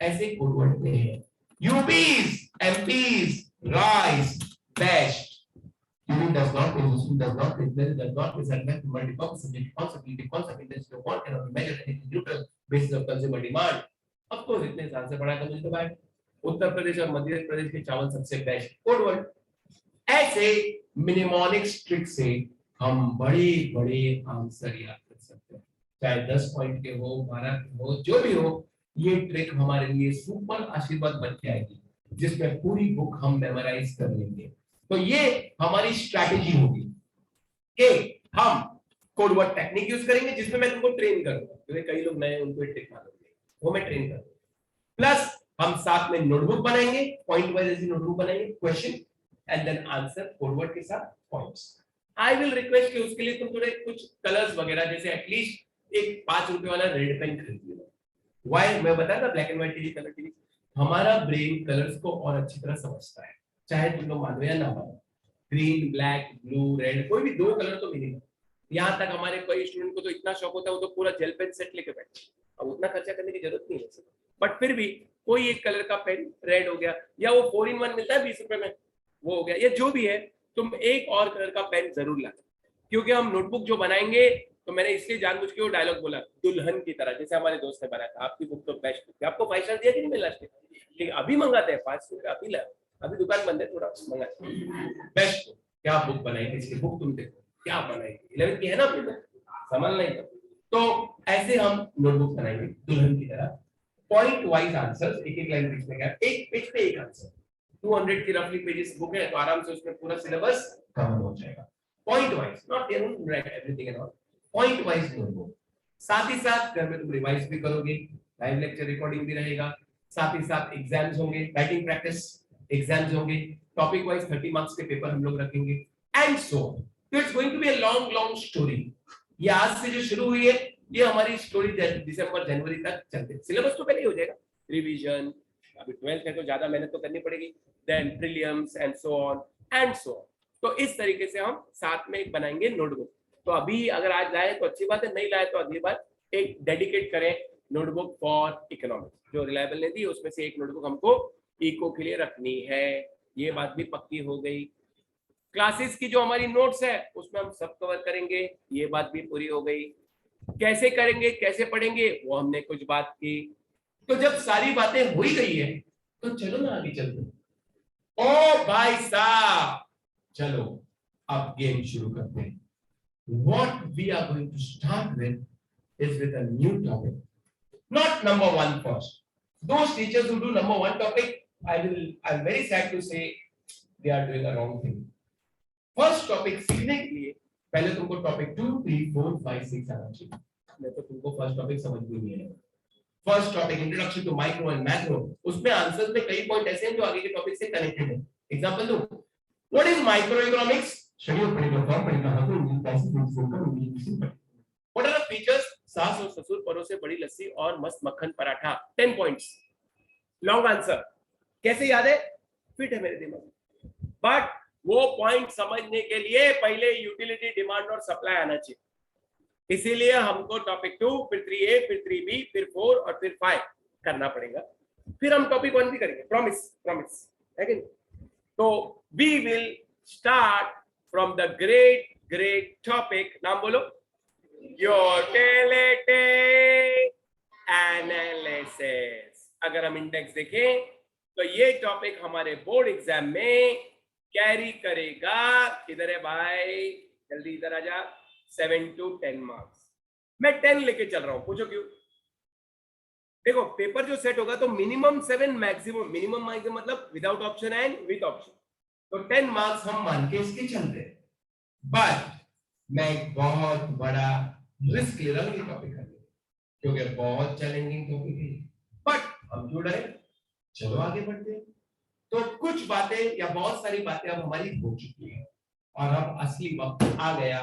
ऐसे कोड वर्ड में है। यूपीस, एमपीस, rice, best. Union does not mean does not mean does not mean that multiple subject concept intention of what cannot be measured in neutral basis of consumer demand। of course इतने साल से पढ़ा था मुझे तो भाई, उत्तर प्रदेश और मध्य प्रदेश के चावल सबसे बेस्ट। Code word. ऐसे मिनिमोनिक्स ट्रिक से हम बड़े बड़े आंसर याद कर सकते हैं, चाहे 10 पॉइंट के हो, 12 के हो, जो भी हो। ये ट्रिक हमारे लिए सुपर आशीर्वाद बन के आएगी, जिसमें पूरी बुक हम मेमोराइज कर लेंगे। तो ये हमारी स्ट्रैटेजी होगी कि हम कोड वर्ड टेक्निक यूज करेंगे, जिसमें मैं तुमको ट्रेन करूंगा, क्योंकि कई लोग नए उनको ट्रिक मालूम नहीं, वो मैं ट्रेन करूंगा। प्लस हम साथ में नोटबुक बनाएंगे, पॉइंट वाइज ऐसी नोटबुक बनाएंगे, question and then answer code word के साथ पॉइंट्स। आई विल रिक्वेस्ट कि उसके लिए तुम थोड़े कुछ कलर्स वगैरह, जैसे एटलीस्ट एक 5 रुपए वाला रेड पेन खरीद लो। व्हाई मैं बताया था black and white TV, colour TV, हमारा ब्रेन कलर्स को और अच्छी तरह समझता है, चाहे तुम लोग मानो या ना मानो। ग्रीन, ब्लैक, ब्लू, रेड, कोई भी दो कलर तो मिलेगा। यहाँ तक हमारे कई स्टूडेंट को तो इतना शौक होता है वो तो पूरा जेल पेन सेट लेके बैठे, अब उतना खर्चा करने की जरूरत नहीं है, बट फिर भी कोई एक कलर का पेन रेड हो गया, या वो 4-in-1 मिलता है 20 रुपए में, वो हो गया, या जो भी है, तुम एक और कलर का पेन जरूर ला, क्योंकि हम नोटबुक जो बनाएंगे, तो मैंने इसलिए जानबूझ के वो डायलॉग बोला दुल्हन की तरह, जैसे हमारे दोस्त ने बनाया था, आपकी बुक तो बेस्ट बुक, आपको 5 स्टार दिया कि नहीं मिला, लेकिन अभी मंगाते हैं 5 रुपए, अभी लाओ, अभी दुकान बंद है, थोड़ा मंगा बेस्ट बुक। क्या बुक बनाएंगे, इसकी बुक तुम देखो क्या बनाएंगे, 11th की है ना अपनी बुक, समझ नहीं तो ऐसे हम नोटबुक बनाएंगे दुल्हन की तरह, पॉइंट वाइज आंसर्स, एक एक लाइन लिखने का, एक पेज पे एक आंसर, 200 की रफली पेजेस बुक है, तो आराम से उसमें पूरा सिलेबस कवर हो जाएगा, point wise, not right everything and all, point wise notebook. साथ ही साथ घर में तुम रिवाइज भी करोगे, लाइव लेक्चर रिकॉर्डिंग भी रहेगा, साथ ही साथ एग्जाम्स होंगे, राइटिंग प्रैक्टिस एग्जाम्स होंगे, टॉपिक वाइज 30 मार्क्स के पेपर हम लोग रखेंगे, and so it's going to be a long long story. ये आज से जो शुरू हुई है, ये हमारी स्टोरी दिसंबर जनवरी तक चलते, सिलेबस तो पहले ही हो जाएगा, रिवीजन, अभी 12th है तो ज्यादा मेहनत तो करनी पड़ेगी, then prelims and so on and so on. तो इस तरीके से हम साथ में एक बनाएंगे नोटबुक। तो अभी अगर आज लाए तो अच्छी बात है, नहीं लाए तो अगली बार एक डेडिकेट करें नोटबुक फॉर इकोनॉमिक्स, जो रिलायबल ने दी उसमें से एक नोटबुक हमको इको के लिए रखनी है, ये बात भी पक्की हो गई। क्लासेस की जो हमारी नोट्स है उसमें हम सब कवर करेंगे, ये बात भी पूरी हो गई। कैसे करेंगे, कैसे पढ़ेंगे, वो हमने कुछ बात की। तो जब सारी बातें हो ही गई है तो चलो ना आगे चलते। ओ भाई साहब, चलो अब गेम शुरू करते हैं। What we are going to start with is with a new topic, not number 1 first. Those teachers who do number 1 topic, I'm very sad to say they are doing a wrong thing. First topic सीखने के लिए पहले तुमको topic 2, 3, 4, 5, 6 आना चाहिए, नहीं तो तुमको फर्स्ट टॉपिक समझ में नहीं आएगा। First topic introduction to micro and macro, उसमें आंसर्स में कई पॉइंट ऐसे हैं जो आगे के टॉपिक से कनेक्टेड है। एग्जांपल दो, what is micro economics, schedule पढ़ेगा, फॉर्म पढ़ेगा, how to passive income, what are the features, सास और ससुर परों से बड़ी लस्सी और मस्त मक्खन पराठा, 10 पॉइंट्स, लॉन्ग आंसर, कैसे याद है, फिट है मेरे दिमाग में, बट वो पॉइंट समझने के लिए पहले यूटिलिटी, डिमांड और सप्लाई आना चाहिए, इसीलिए हमको टॉपिक 2, फिर 3A, फिर 3B, फिर 4 और फिर 5 करना पड़ेगा, फिर हम टॉपिक 1 भी करेंगे, प्रॉमिस प्रॉमिस है कि नहीं। तो we will start from the great great topic, नाम बोलो, यूटिलिटी एनालिसिस। अगर हम इंडेक्स देखें तो ये टॉपिक हमारे बोर्ड एग्जाम में कैरी करेगा, किधर है भाई, जल्दी इधर आजा, 7 to 10 मार्क्स। मैं 10 लेके चल रहा हूं, पूछो क्यों। देखो पेपर जो सेट होगा तो मिनिमम 7, मैक्सिमम, मिनिमम मतलब without option and with option, तो 10 मार्क्स हम मान के इसके चलते हैं। बट मैं एक बहुत बड़ा रिस्क ले रहा हूं ये टॉपिक करने, क्योंकि बहुत चैलेंजिंग टॉपिक है, बट हम क्यों डरे, चलो आगे बढ़ते हैं। तो कुछ बातें या बहुत सारी बातें अब हमारी हो चुकी है और अब असली वक्त आ गया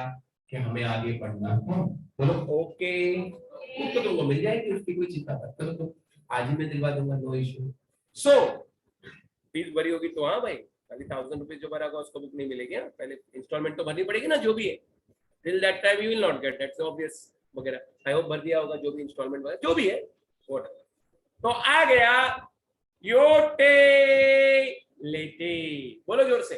कि हमें आगे बढ़ना है। बोलो ओके, तो तुमको मिल जाएगी, उसकी कोई चिंता मत करो, तो आज ही मैं दिलवा दूंगा, नो इशू। सो फीस भरी होगी तो हाँ भाई, अभी 1000 रुपीज जो भरा होगा उसको बुक नहीं मिलेगी ना, पहले इंस्टॉलमेंट तो भरनी पड़ेगी ना, जो भी है, till that time you will not gate, that's obvious वगैरह, आई होप भर दिया होगा जो भी इंस्टॉलमेंट वगैरह जो भी है, तो आ गया यूटिलिटी, बोलो जोर से,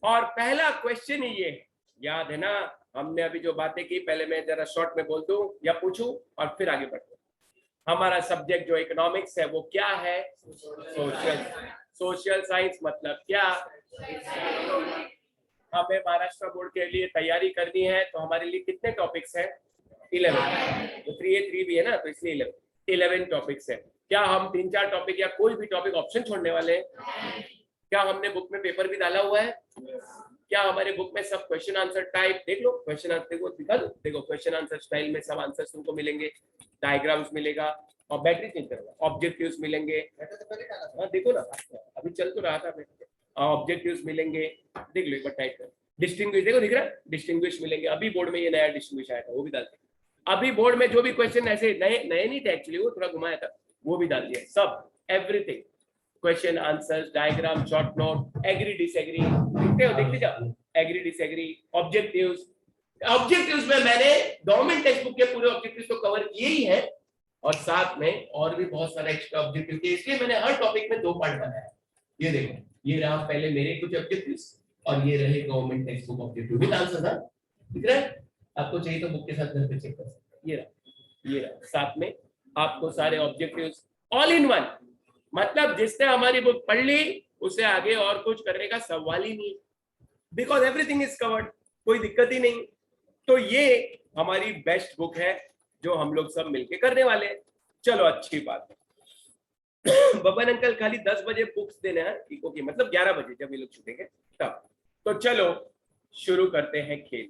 और पहला क्वेश्चन ही ये, याद है ना, हमने अभी जो बातें की, पहले मैं जरा शॉर्ट में बोल दूं या पूछूं और फिर आगे बढ़ते। हमारा सब्जेक्ट जो इकोनॉमिक्स है वो क्या है, सोशल साइंस, मतलब क्या, हमें महाराष्ट्र बोर्ड के लिए तैयारी करनी है, तो हमारे लिए कितने टॉपिक्स हैं, 11, तो 3A 3B है ना, तो इसलिए 11 टॉपिक्स है। क्या हम 3-4 टॉपिक या कोई भी टॉपिक ऑप्शन छोड़ने वाले हैं, क्या हमने बुक में पेपर भी डाला हुआ है, क्या हमारे बुक में सब क्वेश्चन आंसर टाइप, देख लो क्वेश्चन आंसर को दिखा दो, देखो क्वेश्चन आंसर स्टाइल में सब आंसर्स तुमको मिलेंगे, डायग्राम्स मिलेगा, और बैटरी चेंज करेगा, ऑब्जेक्टिव्स मिलेंगे, हाँ देखो ना, अभी चल तो रहा था, ऑब्जेक्टिव्स मिलेंगे, देख लो एक बार टाइप कर, डिस्टिंग्विश देखो, दिख रहा है, डिस्टिंग्विश मिलेंगे, अभी बोर्ड में ये नया डिस्टिंग्विश आया था, वो भी डालते, अभी बोर्ड में जो भी क्वेश्चन ऐसे नए नहीं थे एक्चुअली, वो थोड़ा घुमाया था, वो भी डाल दिया, सब everything, question answers, diagram, short note, agree disagree, लिखते हो, देखते जाओ, एग्री डिसएग्री, ऑब्जेक्टिव्स। ऑब्जेक्टिव्स में मैंने गवर्नमेंट टेक्स्ट बुक के पूरे ऑब्जेक्टिव्स तो कवर किए ही हैं, और साथ में और भी बहुत सारे एक्स्ट्रा ऑब्जेक्टिव थे, इसलिए मैंने हर टॉपिक में 2 पार्ट बनाया। ये देखो, ये रहा पहले मेरे कुछ ऑब्जेक्टिव्स, और ये रहे government text book objective with answer. ना दिख रहा है? आपको चाहिए तो बुक के साथ घर पे चेक कर सकते हैं। ये रहा साथ में आपको सारे ऑब्जेक्टिव्स ऑल इन वन। मतलब जिसने हमारी बुक पढ़ ली उसे आगे और कुछ करने का सवाल ही नहीं, बिकॉज एवरीथिंग इज कवर्ड, कोई दिक्कत ही नहीं। तो ये हमारी बेस्ट बुक है जो हम लोग सब मिलके करने वाले हैं। चलो अच्छी बात है। बबन अंकल खाली 10 बजे बुक्स देने हैं इको की, मतलब 11 बजे जब ये लोग छूटेंगे तब। तो चलो शुरू करते हैं खेल।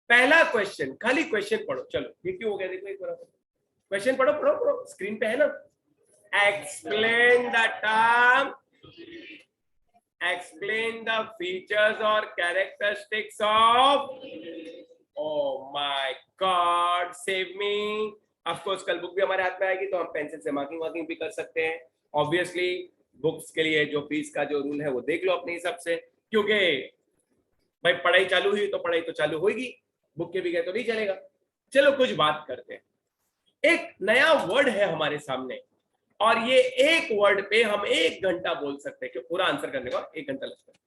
पहला क्वेश्चन, खाली क्वेश्चन पढ़ो। चलो ये क्यों हो गया, देखो एक बार क्वेश्चन पढ़ो पढ़ो पढ़ो, स्क्रीन पे है ना। Explain the term, explain the features or characteristics of, oh my god save me। of course कल बुक भी हमारे हाथ में आएगी तो हम पेंसिल से मार्किंग वार्किंग भी कर सकते हैं। ऑब्वियसली बुक्स के लिए जो फीस का जो रूल है वो देख लो अपने हिसाब से, क्योंकि भाई पढ़ाई चालू हुई तो पढ़ाई तो चालू होगी, बुक के बगैर तो नहीं चलेगा। चलो कुछ बात करते हैं। एक नया वर्ड है हमारे सामने, और ये एक वर्ड पे हम 1 घंटा बोल सकते हैं कि पूरा आंसर करने का 1 घंटा लगता है।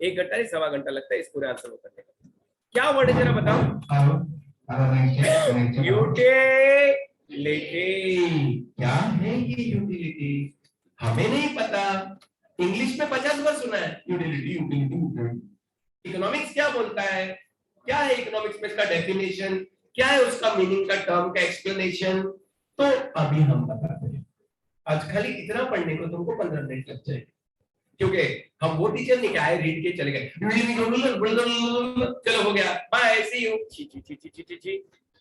1 घंटा नहीं, 1.25 घंटा लगता है इस पूरे आंसर को करने का। क्या वर्ड है जरा बताओ? यूटिलिटी। क्या है ये यूटिलिटी? हमें नहीं पता, इंग्लिश में 50 बार सुना है यूटिलिटी यूटिलिटी। इकोनॉमिक्स क्या बोलता है, क्या है इकोनॉमिक्स में इसका डेफिनेशन, क्या है उसका मीनिंग का टर्म का एक्सप्लेनेशन, तो अभी हम बताते हैं। आज खाली इतना पढ़ने को तुमको 15 मिनट लग जाएंगे, क्योंकि हम वो टीचर नहीं कि आए रीड के चले गए, चलो हो गया बाय सी यू।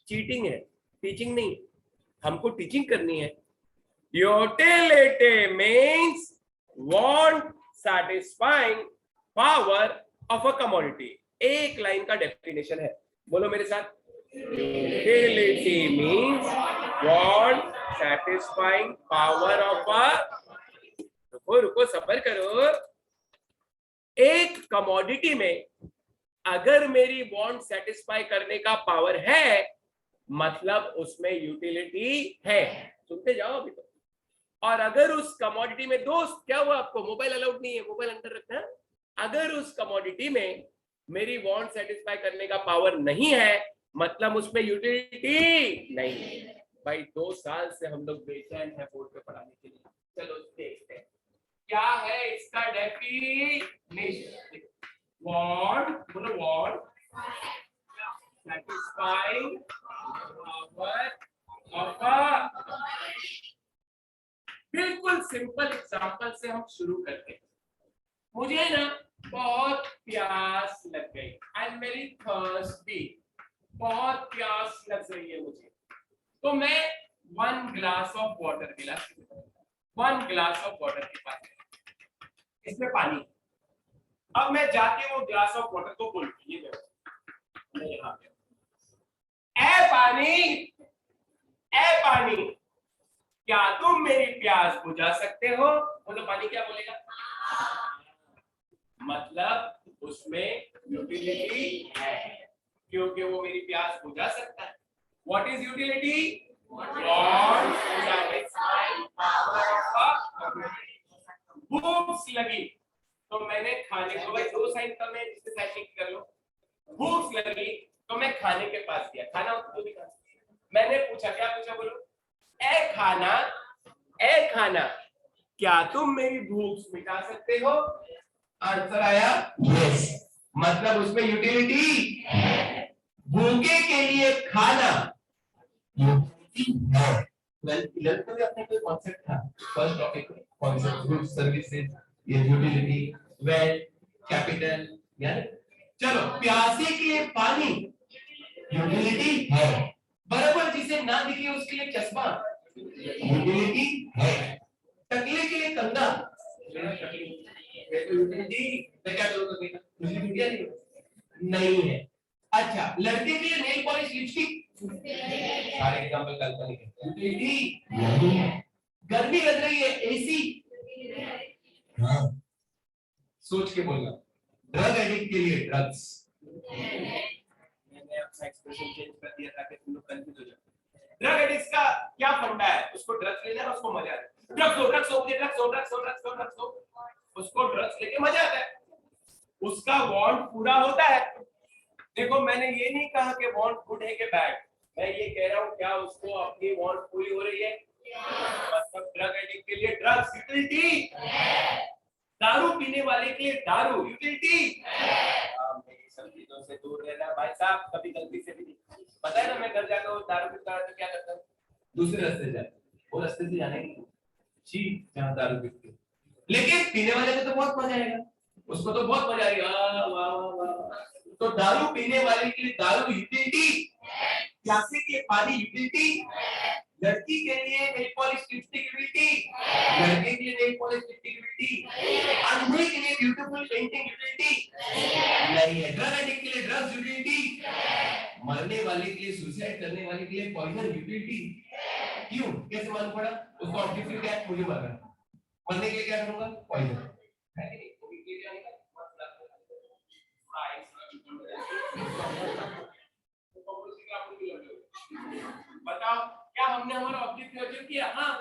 चीटिंग है, टीचिंग नहीं। हमको टीचिंग करनी है। Utility means want satisfying power of a commodity. एक लाइन का डेफिनेशन है, बोलो मेरे साथ। Utility means want satisfying power of a, रुको रुको सबर करो। एक कमोडिटी में अगर मेरी वांट सेटिस्फाई करने का पावर है, मतलब उसमें यूटिलिटी है। सुनते जाओ अभी तो। और अगर उस कमोडिटी में, दोस्त क्या हुआ आपको, मोबाइल अलाउड नहीं है, मोबाइल अंदर रखना है। अगर उस कमोडिटी में मेरी वांट सेटिस्फाई करने का पावर नहीं है, मतलब उसमें यूटिलिटी नहीं है। भाई 2 साल से हम लोग बेचैन है बोर्ड पे पढ़ाने के लिए। चलो देखते हैं क्या है इसका डेफिनेशन। वांट, बोलो want satisfying power of a, बिल्कुल सिंपल एग्जांपल से हम शुरू करते हैं। मुझे ना बहुत प्यास लग गई, आई एम वेरी थर्स्टी, बहुत प्यास लग रही है मुझे, तो मैं 1 ग्लास ऑफ वाटर, गिलास 1 ग्लास ऑफ वाटर के पास, इसमें पानी। अब मैं जाके वो ग्लास ऑफ वाटर को बोलती हूँ, ये यहाँ पे, ए पानी, ए पानी, क्या तुम मेरी प्यास बुझा सकते हो? बोलो पानी क्या बोलेगा? मतलब उसमें यूटिलिटी है, क्योंकि वो मेरी प्यास बुझा सकता है। What is utility? Want satisfying power of a, भूख लगी तो मैंने खाने को, भाई 2 साइन कम है, जिससे साइन नहीं कर लो। भूख लगी तो मैं खाने के पास गया, खाना तो भी खा। मैंने पूछा, क्या पूछा बोलो? ए खाना, ए खाना, क्या तुम मेरी भूख मिटा सकते हो? आंसर आया यस, मतलब उसमें यूटिलिटी है। भूखे के लिए खाना यूटिलिटी है। 11th में भी अपने कोई कॉन्सेप्ट था, first topic concept, goods services, ये यूटिलिटी, वेल्थ, कैपिटल, यानी चलो प्यासे के लिए पानी यूटिलिटी है। बराबर जिसे ना दिखे उसके लिए चश्मा यूटिलिटी है। टकले के लिए कंधा यूटिलिटी, मैं क्या करूंगा, नहीं है। अच्छा, लड़के के लिए नेल पॉलिश, लिपस्टिक, सारे एग्जांपल काल्पनिक है, यूटिलिटी नहीं है। गर्मी लग रही है, एसी। हाँ, सोच के बोलना। ड्रग एडिक्ट के लिए ड्रग्स। मैंने अपना एक्सप्रेशन चेंज कर दिया ताकि तुम लोग कंफ्यूज हो जाओ। ड्रग एडिक्ट का क्या फंडा है? उसको ड्रग्स लेना है, उसको मजा आता है। ड्रग्स हो, ड्रग्स हो, ड्रग्स हो, ड्रग्स हो, ड्रग्स हो, ड्रग्स हो, उसको ड्रग्स लेके मजा आता है, उसका वांट पूरा होता है। देखो मैंने ये नहीं कहा कि वांट गुड है कि बैड, मैं ये कह रहा हूँ क्या उसको अपनी वांट पूरी हो रही है? मतलब ड्रग एडिक्ट के लिए ड्रग्स यूटिलिटी, दारू पीने वाले के लिए दारू यूटिलिटी। मेरी सब चीजों से दूर रहना भाई साहब, कभी गलती से भी नहीं। पता है ना, मैं घर जाता हूँ दारू पीता हूँ तो क्या करता हूँ? दूसरे रास्ते जाता हूँ, वो रास्ते से जाने जी जहाँ दारू पीते हैं। लेकिन पीने वाले को तो बहुत मजा आएगा, उसको तो बहुत मजा आएगा, वाह वाह वाह। तो दारू पीने वाले के लिए दारू यूटिलिटी, प्यासे के पानी यूटिलिटी, लड़की के लिए नेल पॉलिश लिपस्टिक यूटिलिटी, लड़के के लिए नेल पॉलिश लिपस्टिक यूटिलिटी, अंधे के लिए ब्यूटीफुल पेंटिंग यूटिलिटी नहीं है। ड्रग एडिक्ट के लिए ड्रग्स यूटिलिटी, मरने वाले के लिए, सुसाइड करने वाले के लिए पॉइजन यूटिलिटी। क्यों, कैसे मालूम पड़ा? उसका ऑब्जेक्टिव क्या है? मुझे मारना, मरने के लिए क्या करूंगा? पॉइजन। बताओ क्या हमने हमारा ऑब्जेक्टिव अचीव किया? हाँ,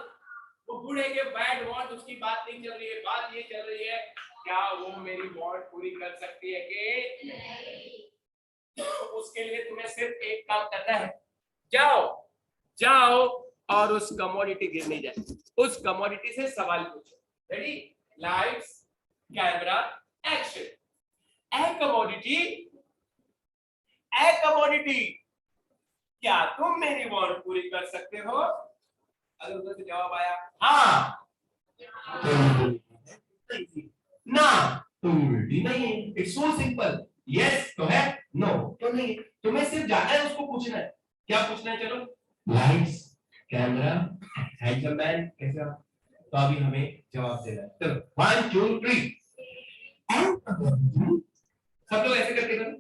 वो गुड है कि बैड वांट उसकी बात नहीं चल रही है, बात ये चल रही है क्या वो मेरी वांट पूरी कर सकती है कि नहीं? उसके लिए तुम्हें सिर्फ एक काम करना है, जाओ जाओ और उस कमोडिटी गिरने जाए, उस कमोडिटी से सवाल पूछो। रेडी? Lights camera action. ए कमोडिटी, क्या तुम मेरी वांट पूरी कर सकते हो? अगर उधर से जवाब आया हाँ, ना तो नहीं है। It's so simple. यस तो है, नो तो नहीं है। तुम्हें सिर्फ जाना है, उसको पूछना है। क्या पूछना है? चलो, लाइट्स कैमरा हैंडमैन कैसे हो? तो अभी हमें जवाब देना है। चलो 1 2 3 सब लोग ऐसे करके करो।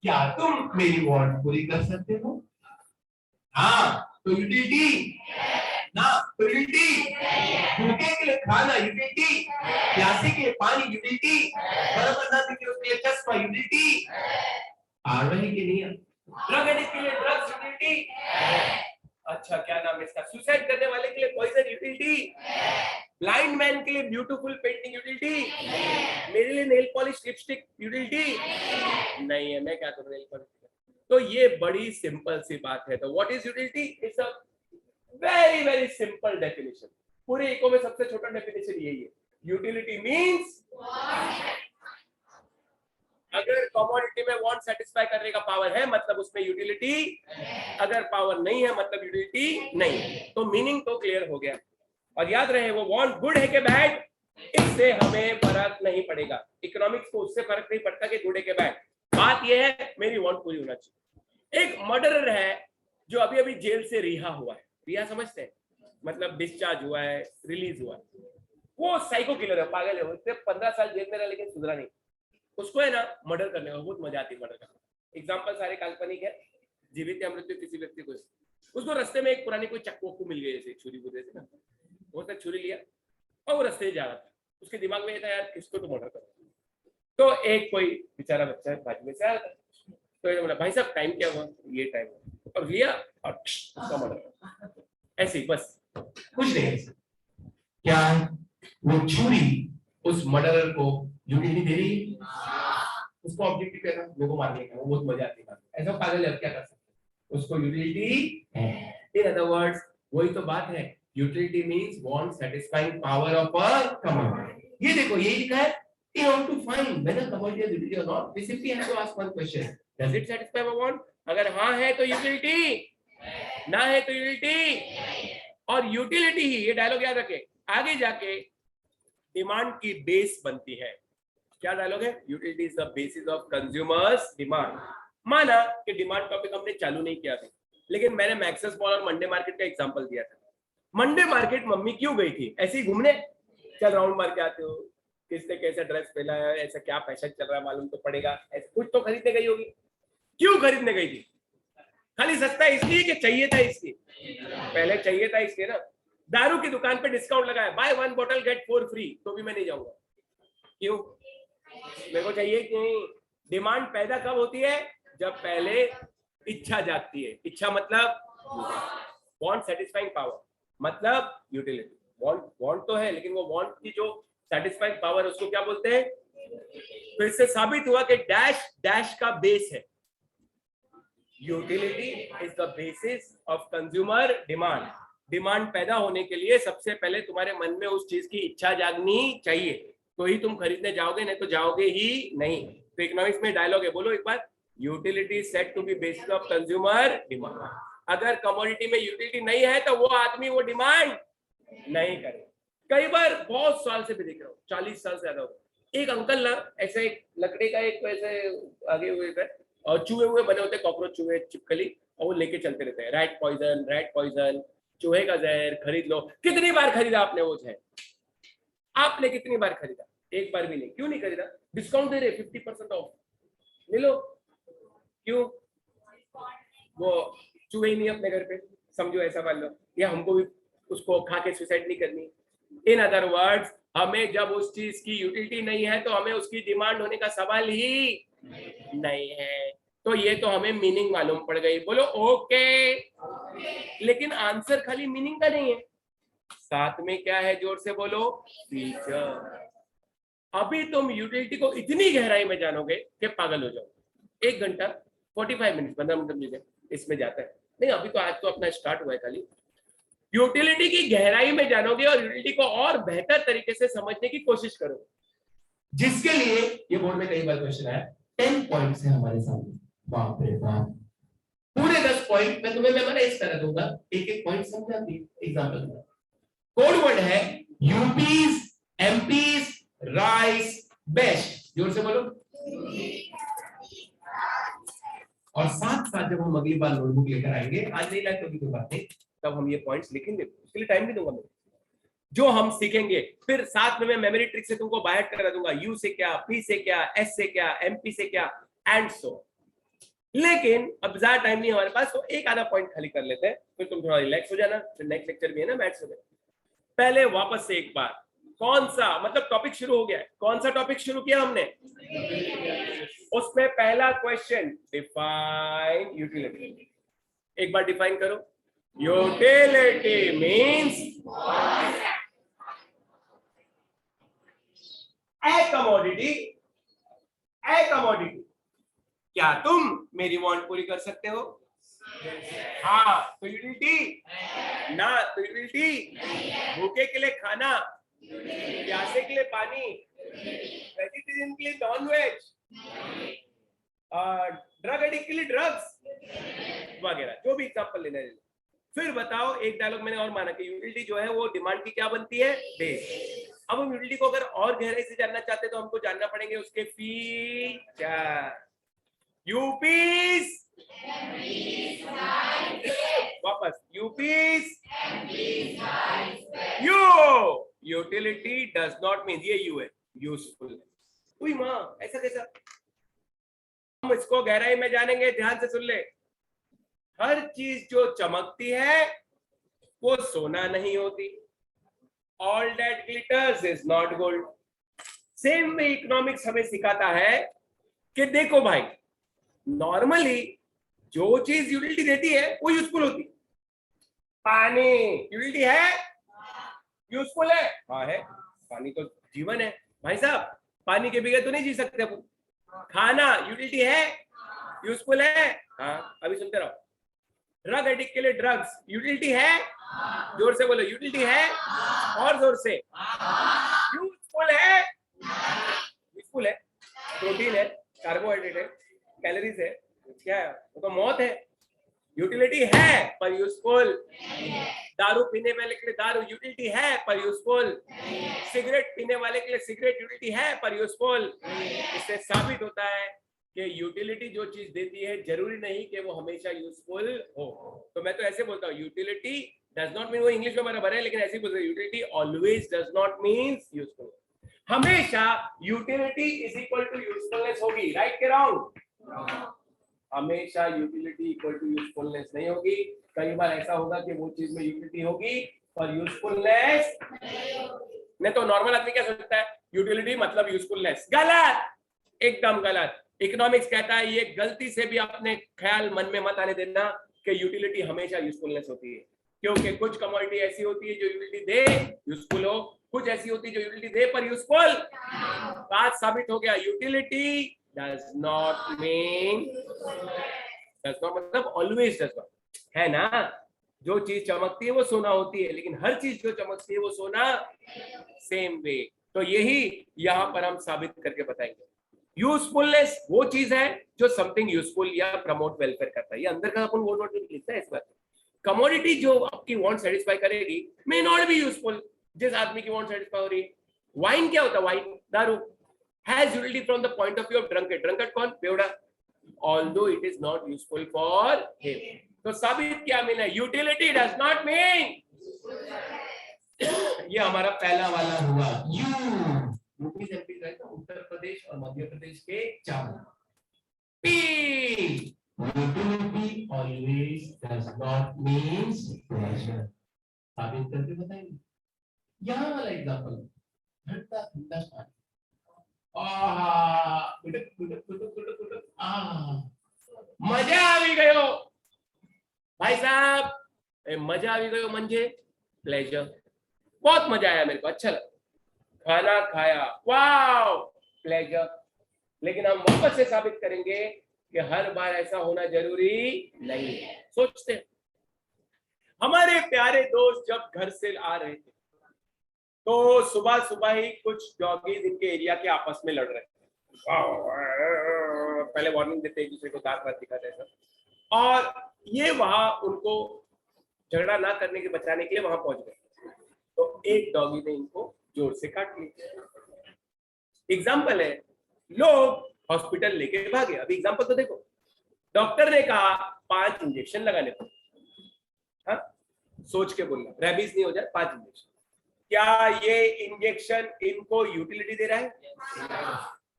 क्या तुम मेरी वांट पूरी कर सकते हो? हाँ तो यूटिलिटी, ना तो यूटिलिटी, भूखे के लिए खाना यूटिलिटी, प्यासे के लिए पानी यूटिलिटी, बराबर ना दिखे उसके लिए चश्मा यूटिलिटी। आ रहे कि नहीं? ड्रग एडिक्ट के लिए ड्रग्स यूटिलिटी। अच्छा क्या नाम है इसका? सुसाइड करने वाले के लिए पॉइजन यूटिलिटी, ब्लाइंड मैन के लिए ब्यूटीफुल पेंटिंग यूटिलिटी, मेरे लिए नेल पॉलिश लिपस्टिक यूटिलिटी नहीं है। मैं क्या करूं नेल पॉलिश? तो ये बड़ी सिंपल सी बात है। तो what is utility? It's a very very simple definition. पूरे इको में सबसे छोटा डेफिनेशन यही है। यूटिलिटी मींस अगर कमोडिटी में वांट सेटिस्फाई करने का पावर है मतलब उसमें यूटिलिटी, अगर पावर नहीं है मतलब यूटिलिटी नहीं है। तो मीनिंग तो क्लियर हो गया। और याद रहे वो वांट गुड है कि बैड, इससे हमें फर्क नहीं पड़ेगा। इकोनॉमिक्स को उससे फर्क नहीं पड़ता कि गुड है कि बैड। बात यह है मेरी वांट पूरी होना चाहिए। एक मर्डरर है जो अभी अभी जेल से रिहा हुआ है, रिहा समझते हैं मतलब डिस्चार्ज हुआ है, रिलीज हुआ है। वो साइको किलर है, पागल है, उसने 15 साल जेल में रहा लेकिन सुधरा नहीं। उसको है ना मर्डर करने में बहुत मजा आती है। मर्डर करने एग्जाम्पल सारे काल्पनिक है, जीवित या मृत्यु किसी व्यक्ति को। उसको रास्ते में एक पुरानी कोई चक्कू मिल गई जैसे छुरी बुरे से ना, उसने छुरी लिया और वो रास्ते जा रहा था। उसके दिमाग में ये था यार किसको तो मर्डर कर। तो एक कोई बेचारा बच्चा बाजू में से आया था, तो ये बोला भाई साहब टाइम क्या हुआ? ये टाइम, और लिया और उसका मर्डर। ऐसे ही बस, कुछ नहीं। क्या वो छुरी उस मर्डरर को यूटिलिटी दे रही है? उसको ऑब्जेक्टिव क्या था? मेरे को मारने का, वो बहुत मजा आती है। ऐसा पागल है, क्या कर सकते हैं? उसको यूटिलिटी है। इन अदर वर्ड्स वही तो बात है, utility means want satisfying power of a commodity. ये देखो ये लिखा है in order to find whether commodity is utility or not, we simply have to ask one question: does it satisfy our want? अगर हाँ है तो यूटिलिटी, ना है तो यूटिलिटी। और यूटिलिटी ही, ये डायलॉग याद रखे, आगे जाके डिमांड की बेस बनती है। क्या डायलॉग है? Utility is the basis of consumers demand. माना कि डिमांड टॉपिक हमने चालू नहीं किया था, लेकिन मैंने मैक्सेस मॉल और मंडे मार्केट का एग्जांपल दिया था। मंडे मार्केट मम्मी क्यों गई थी? ऐसे ही घूमने, चल राउंड मार के आते हो, किसने कैसा ड्रेस पहना है, ऐसा क्या फैशन चल रहा है मालूम तो पड़ेगा, ऐसा कुछ तो खरीदने गई होगी। क्यों खरीदने गई थी? खाली सस्ता इसलिए कि चाहिए था इसलिए? पहले चाहिए था इसलिए ना। दारू की दुकान पे डिस्काउंट लगा है, बाय 1 बॉटल गेट 4 फ्री, तो भी मैं नहीं जाऊंगा। क्यों? मेरे को चाहिए कि डिमांड पैदा कब होती है? जब पहले इच्छा जागती है। इच्छा मतलब वांट सेटिस्फाइंग पावर, मतलब यूटिलिटी। वांट तो है, लेकिन वो वांट की जो सेटिस्फाइंग पावर उसको क्या बोलते हैं? फिर से साबित हुआ कि डैश डैश का बेस है। Utility is the basis of consumer demand. Demand पैदा होने के लिए सबसे पहले तुम्हारे मन में उस चीज की इच्छा जागनी चाहिए, तो ही तुम खरीदने जाओगे, नहीं तो जाओगे ही नहीं। तो इकोनॉमिक्स में डायलॉग है, बोलो एक बार। Utility set to be basis of consumer demand. अगर कमोडिटी में यूटिलिटी नहीं है तो वो आदमी वो डिमांड नहीं करे। कई बार बहुत साल से भी देख रहा हूँ, 40 साल से ज्यादा हो, एक अंकल ना ऐसे एक लकड़ी का एक ऐसे आगे हुए थे और चूहे हुए बने होते, कॉकरोच चूहे छिपकली, और वो लेके चलते रहते हैं, रैट पॉइजन, चूहे का जहर खरीद लो। कितनी बार खरीदा आपने वो जहर? आपने कितनी बार खरीदा? एक बार भी नहीं। क्यों नहीं खरीदा? डिस्काउंट दे रहे 50% ऑफ, ले लो। क्यों? वो चूहे ही नहीं अपने घर पे, समझो ऐसा मान लो, या हमको भी उसको खा के सुसाइड नहीं करनी। इन अदर वर्ड्स, हमें जब उस चीज की यूटिलिटी नहीं है तो हमें उसकी डिमांड होने का सवाल ही नहीं है। तो ये तो हमें मीनिंग मालूम पड़ गई, बोलो ओके। लेकिन आंसर खाली मीनिंग का नहीं है, साथ में क्या है? जोर से बोलो, फीचर। अभी तुम यूटिलिटी को इतनी गहराई में जानोगे कि पागल हो जाओगे। 1 घंटा 45 मिनट 15 मिनट इसमें जाता है। नहीं, अभी तो आज तो अपना स्टार्ट हुआ है खाली। यूटिलिटी की गहराई में जानोगे और यूटिलिटी को और बेहतर तरीके से समझने की कोशिश करोगे, जिसके लिए ये बोर्ड में कई बार क्वेश्चन आया। 10 पॉइंट्स है हमारे सामने, बाप रे बाप, पूरे 10 पॉइंट मैं तुम्हें मेमोराइज करा दूंगा, एक एक पॉइंट समझा दी। एग्जांपल में कोड वर्ड है यूपीज, एमपीज, राइस, बेस्ट। जोर से बोलो। और साथ साथ जब हम अगली बार नोटबुक लेकर आएंगे, आज नहीं लाए तो भी कोई बात नहीं, तब हम ये पॉइंट्स लिखेंगे, उसके लिए टाइम भी दूंगा मैं। जो हम सीखेंगे फिर साथ में मैं मेमोरी ट्रिक से तुमको बाहर करा दूंगा, यू से क्या, पी से क्या, एस से क्या, एमपी से क्या, एंड सो। लेकिन अब ज्यादा टाइम नहीं हमारे पास, तो एक आधा पॉइंट खाली कर लेते हैं, फिर तुम थोड़ा रिलैक्स हो जाना, फिर नेक्स्ट लेक्चर भी है ना मैथ्स में। पहले वापस से एक बार, कौन सा मतलब टॉपिक शुरू हो गया है? कौन सा टॉपिक शुरू किया हमने? उसमें पहला क्वेश्चन, डिफाइन यूटिलिटी। एक बार डिफाइन करो। यूटिलिटी मींस ए कमोडिटी। ए कमोडिटी, क्या तुम मेरी वांट पूरी कर सकते हो? हाँ तो यूटिलिटी, ना तो यूटिलिटी। भूखे के लिए खाना, प्यासे के लिए पानी, वेजिटेरियन के लिए नॉन वेज, ड्रग एडिक्ट के लिए ड्रग्स वगैरह, जो भी एग्जांपल लेना है। फिर बताओ, एक डायलॉग मैंने और माना कि यूटिलिटी जो है वो डिमांड की क्या बनती है? बेस। अब हम यूटिलिटी को अगर और गहराई से जानना चाहते हैं तो हमको जानना पड़ेंगे उसके फीचर। यूपीस, वापस यूपीस, U. Utility does not mean, ये यू है, यूजफुल। उई मां, ऐसा कैसा? हम इसको गहराई में जानेंगे, ध्यान से सुन ले। हर चीज जो चमकती है वो सोना नहीं होती। All that glitters is not gold. Same way economics हमें सिखाता है कि देखो भाई, नॉर्मली जो चीज यूटिलिटी देती है वो यूजफुल होती है। पानी यूटिलिटी है, यूजफुल है, हाँ है। पानी तो जीवन है भाई साहब, पानी के बगैर तो नहीं जी सकते अपन। खाना यूटिलिटी है, यूजफुल है, हाँ। अभी सुनते रहो। ड्रग एडिक्ट के लिए ड्रग्स यूटिलिटी है, जोर से बोलो यूटिलिटी है, और जोर से। यूजफुल है, यूजफुल है, प्रोटीन है, कार्बोहाइड्रेट है, कैलोरीज है, क्या है वो तो मौत है। यूटिलिटी है पर यूजफुल। दारू पीने वाले के लिए दारू यूटिलिटी है पर यूजफुल। सिगरेट पीने वाले के लिए सिगरेट यूटिलिटी है पर यूजफुल। इससे साबित होता है कि यूटिलिटी जो चीज देती है जरूरी नहीं कि वो हमेशा यूजफुल हो। तो मैं तो ऐसे बोलता हूँ, यूटिलिटी डज नॉट मीन, वो इंग्लिश में बराबर है लेकिन ऐसे बोलते हैं, utility always does not means useful. हमेशा utility is equal to usefulness होगी, राइट के रॉन्ग? हमेशा यूटिलिटी इक्वल टू यूजफुलनेस नहीं होगी। कई बार ऐसा होगा कि वो चीज में यूटिलिटी होगी पर यूजफुलनेस नहीं। तो नॉर्मल आदमी क्या सोचता है, यूटिलिटी मतलब यूजफुलनेस। गलत, एकदम गलत। इकोनॉमिक्स कहता है ये गलती से भी अपने ख्याल मन में मत आने देना कि यूटिलिटी हमेशा यूजफुलनेस होती है, क्योंकि कुछ कमोडिटी ऐसी होती है जो यूटिलिटी दे यूजफुल हो, कुछ ऐसी होती है जो यूटिलिटी दे पर यूजफुल। बात साबित हो गया, utility does not mean, does not मतलब ऑलवेज डज नॉट, है ना। जो चीज चमकती है वो सोना होती है, लेकिन हर चीज जो चमकती है वो सोना सेम वे। तो यही यहां पर हम साबित करके बताएंगे। यूजफुलनेस वो चीज है जो समथिंग यूजफुल या प्रमोट वेलफेयर करता है। ये अंदर का अपन वर्ड लिखता है इस बात। कमोडिटी जो आपकी वांट सेटिस्फाई करेगी मे नॉट बी यूजफुल। जिस आदमी की वांट सेटिस्फाई हो रही है, वाइन क्या होता है, वाइन दारू has utility from the point of view of drunkard. Drunkard कौन, बेवड़ा, although it is not useful for him. तो साबित क्या मिला, यूटिलिटी डज नॉट मीन। ये हमारा पहला वाला हुआ। यूपी एमपी का उत्तर प्रदेश और मध्य प्रदेश के चावल। P, utility always does not means pleasure। साबित करके बताएंगे। यहाँ वाला एग्जांपल, ठंडा ठंडा पानी, मजा આવી ગયો भाई साहब, मजा આવી ગયો म्हणजे प्लेजर, बहुत मजा आया मेरे को, अच्छा लगा, खाना खाया, वाओ प्लेजर। लेकिन हम वापस से साबित करेंगे कि हर बार ऐसा होना जरूरी नहीं है। सोचते हैं हमारे प्यारे दोस्त जब घर से आ रहे थे तो सुबह सुबह ही कुछ डॉगीज इनके एरिया के आपस में लड़ रहे थे। पहले वार्निंग देते एक दूसरे को, दांत वात दिखाते हैं, और ये वहां उनको झगड़ा ना करने के बचाने के लिए वहां पहुंच गए। तो एक डॉगी ने इनको जोर से काट लिया। एग्जाम्पल है, लोग हॉस्पिटल लेके भागे। अभी एग्जाम्पल तो देखो, डॉक्टर ने कहा 5 इंजेक्शन लगाने को, हाँ सोच के बोलना रेबीज नहीं हो जाए, 5 इंजेक्शन। क्या ये इंजेक्शन इनको यूटिलिटी दे रहा है?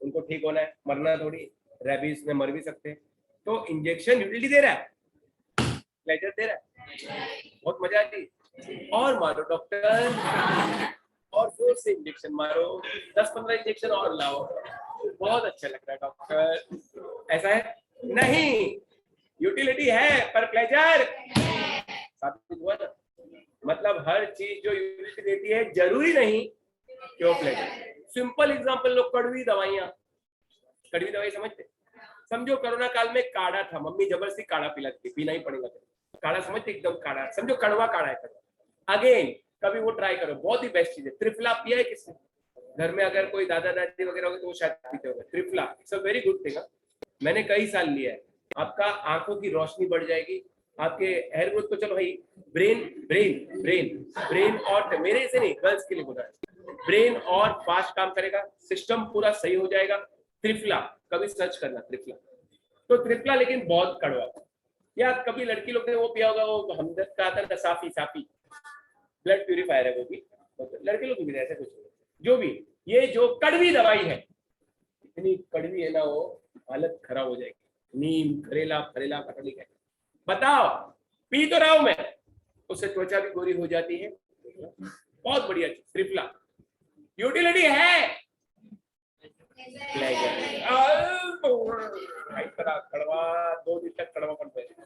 उनको ठीक होना है, मरना थोड़ी, रेबीज में मर भी सकते हैं। तो इंजेक्शन यूटिलिटी दे रहा है, प्लेजर दे रहा है, बहुत मजा आती है। और मारो डॉक्टर, और जोर से इंजेक्शन मारो, 10-15 इंजेक्शन और लाओ, बहुत अच्छा लग रहा है डॉक्टर। ऐसा है नहीं, यूटिलिटी है पर प्लेजर साबित हुआ ना। मतलब हर चीज जो यूटिलिटी देती है जरूरी नहीं कि वो प्लेजर। सिंपल एग्जांपल लो, कड़वी दवाइयां, कड़वी दवाई समझते? समझो कोरोना काल में काढ़ा था, मम्मी जबरदस्ती काढ़ा पिलाती, पीना ही पड़ेगा काढ़ा, समझते? एकदम काढ़ा, समझो कड़वा काढ़ा है। अगेन कभी वो ट्राई करो, बहुत ही बेस्ट चीज है। त्रिफला पिया है किसने घर में? अगर कोई दादा दादी वगैरह होगा तो वो शायद पीते होंगे। Triphala it's a very good thing, मैंने कई साल लिया है। आपका आंखों की रोशनी बढ़ जाएगी, आपके हेयर ग्रोथ, तो चलो भाई, ब्रेन ब्रेन ब्रेन ब्रेन और मेरे से नहीं, गर्ल्स के लिए बोल रहा है, ब्रेन और फास्ट काम करेगा, सिस्टम पूरा सही हो जाएगा। त्रिफला कभी सर्च करना, त्रिफला। तो त्रिफला लेकिन बहुत कड़वा, या कभी लड़की लोग ने वो पिया होगा, वो हमदर्द का आता है, साफी साफी ब्लड प्यूरिफायर है वो भी, लड़के लोग भी ऐसा कुछ नहीं। जो भी ये जो कड़वी दवाई है, इतनी कड़वी है ना, वो हालत खराब हो जाएगी। नीम, करेला, फरेला, कटोली का बताओ, पी तो रहा हूं मैं, उससे त्वचा भी गोरी हो जाती है, बहुत बढ़िया चीज त्रिफला। यूटिलिटी है, कड़वा 2 दिन तक कड़वापन पड़ेगा,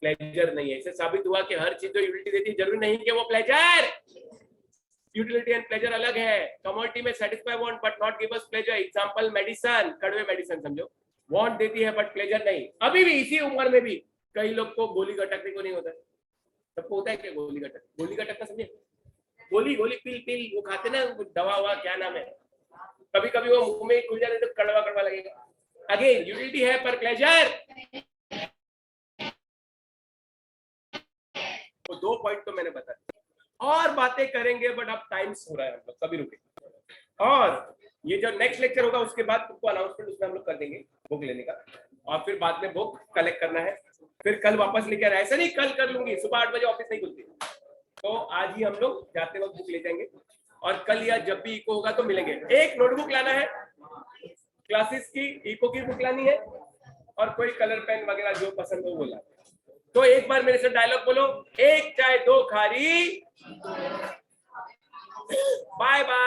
प्लेजर नहीं है। इससे साबित हुआ कि हर चीज जो यूटिलिटी देती है जरूरी नहीं कि वो प्लेजर। यूटिलिटी एंड प्लेजर अलग है। कमोडिटी में satisfy want but not give us pleasure. Example medicine, कड़वे मेडिसिन समझो, वांट देती है बट प्लेजर नहीं। अभी भी इसी उम्र में भी कई लोग को गोली गटकने को नहीं होता है, सबको होता है क्या गोली गटक? गोली गटकना समझे, गोली गोली पिल वो खाते ना दवा हुआ, क्या नाम है, कभी कभी वो मुंह में खुल जाए तो कड़वा कड़वा लगेगा। अगेन यूटिलिटी है पर प्लेजर। तो 2 पॉइंट तो मैंने बताया, और बातें करेंगे बट अब टाइम हो रहा है, हम लोग कभी रुके। और ये जो नेक्स्ट लेक्चर होगा उसके बाद तुमको अनाउंसमेंट उसमें हम लोग कर देंगे बुक लेने का, और फिर बाद में बुक कलेक्ट करना है, फिर कल वापस लेके आना है। ऐसा नहीं कल कर लूंगी, सुबह 8 बजे ऑफिस नहीं खुलती, तो आज ही हम लोग जाते वक्त बुक ले जाएंगे, और कल या जब भी इको होगा तो मिलेंगे। एक नोटबुक लाना है, क्लासेस की इको की बुक लानी है, और कोई कलर पेन वगैरह जो पसंद हो वो ला। तो एक बार मेरे से डायलॉग बोलो, 1 चाय 2 खारी, बाय बाय।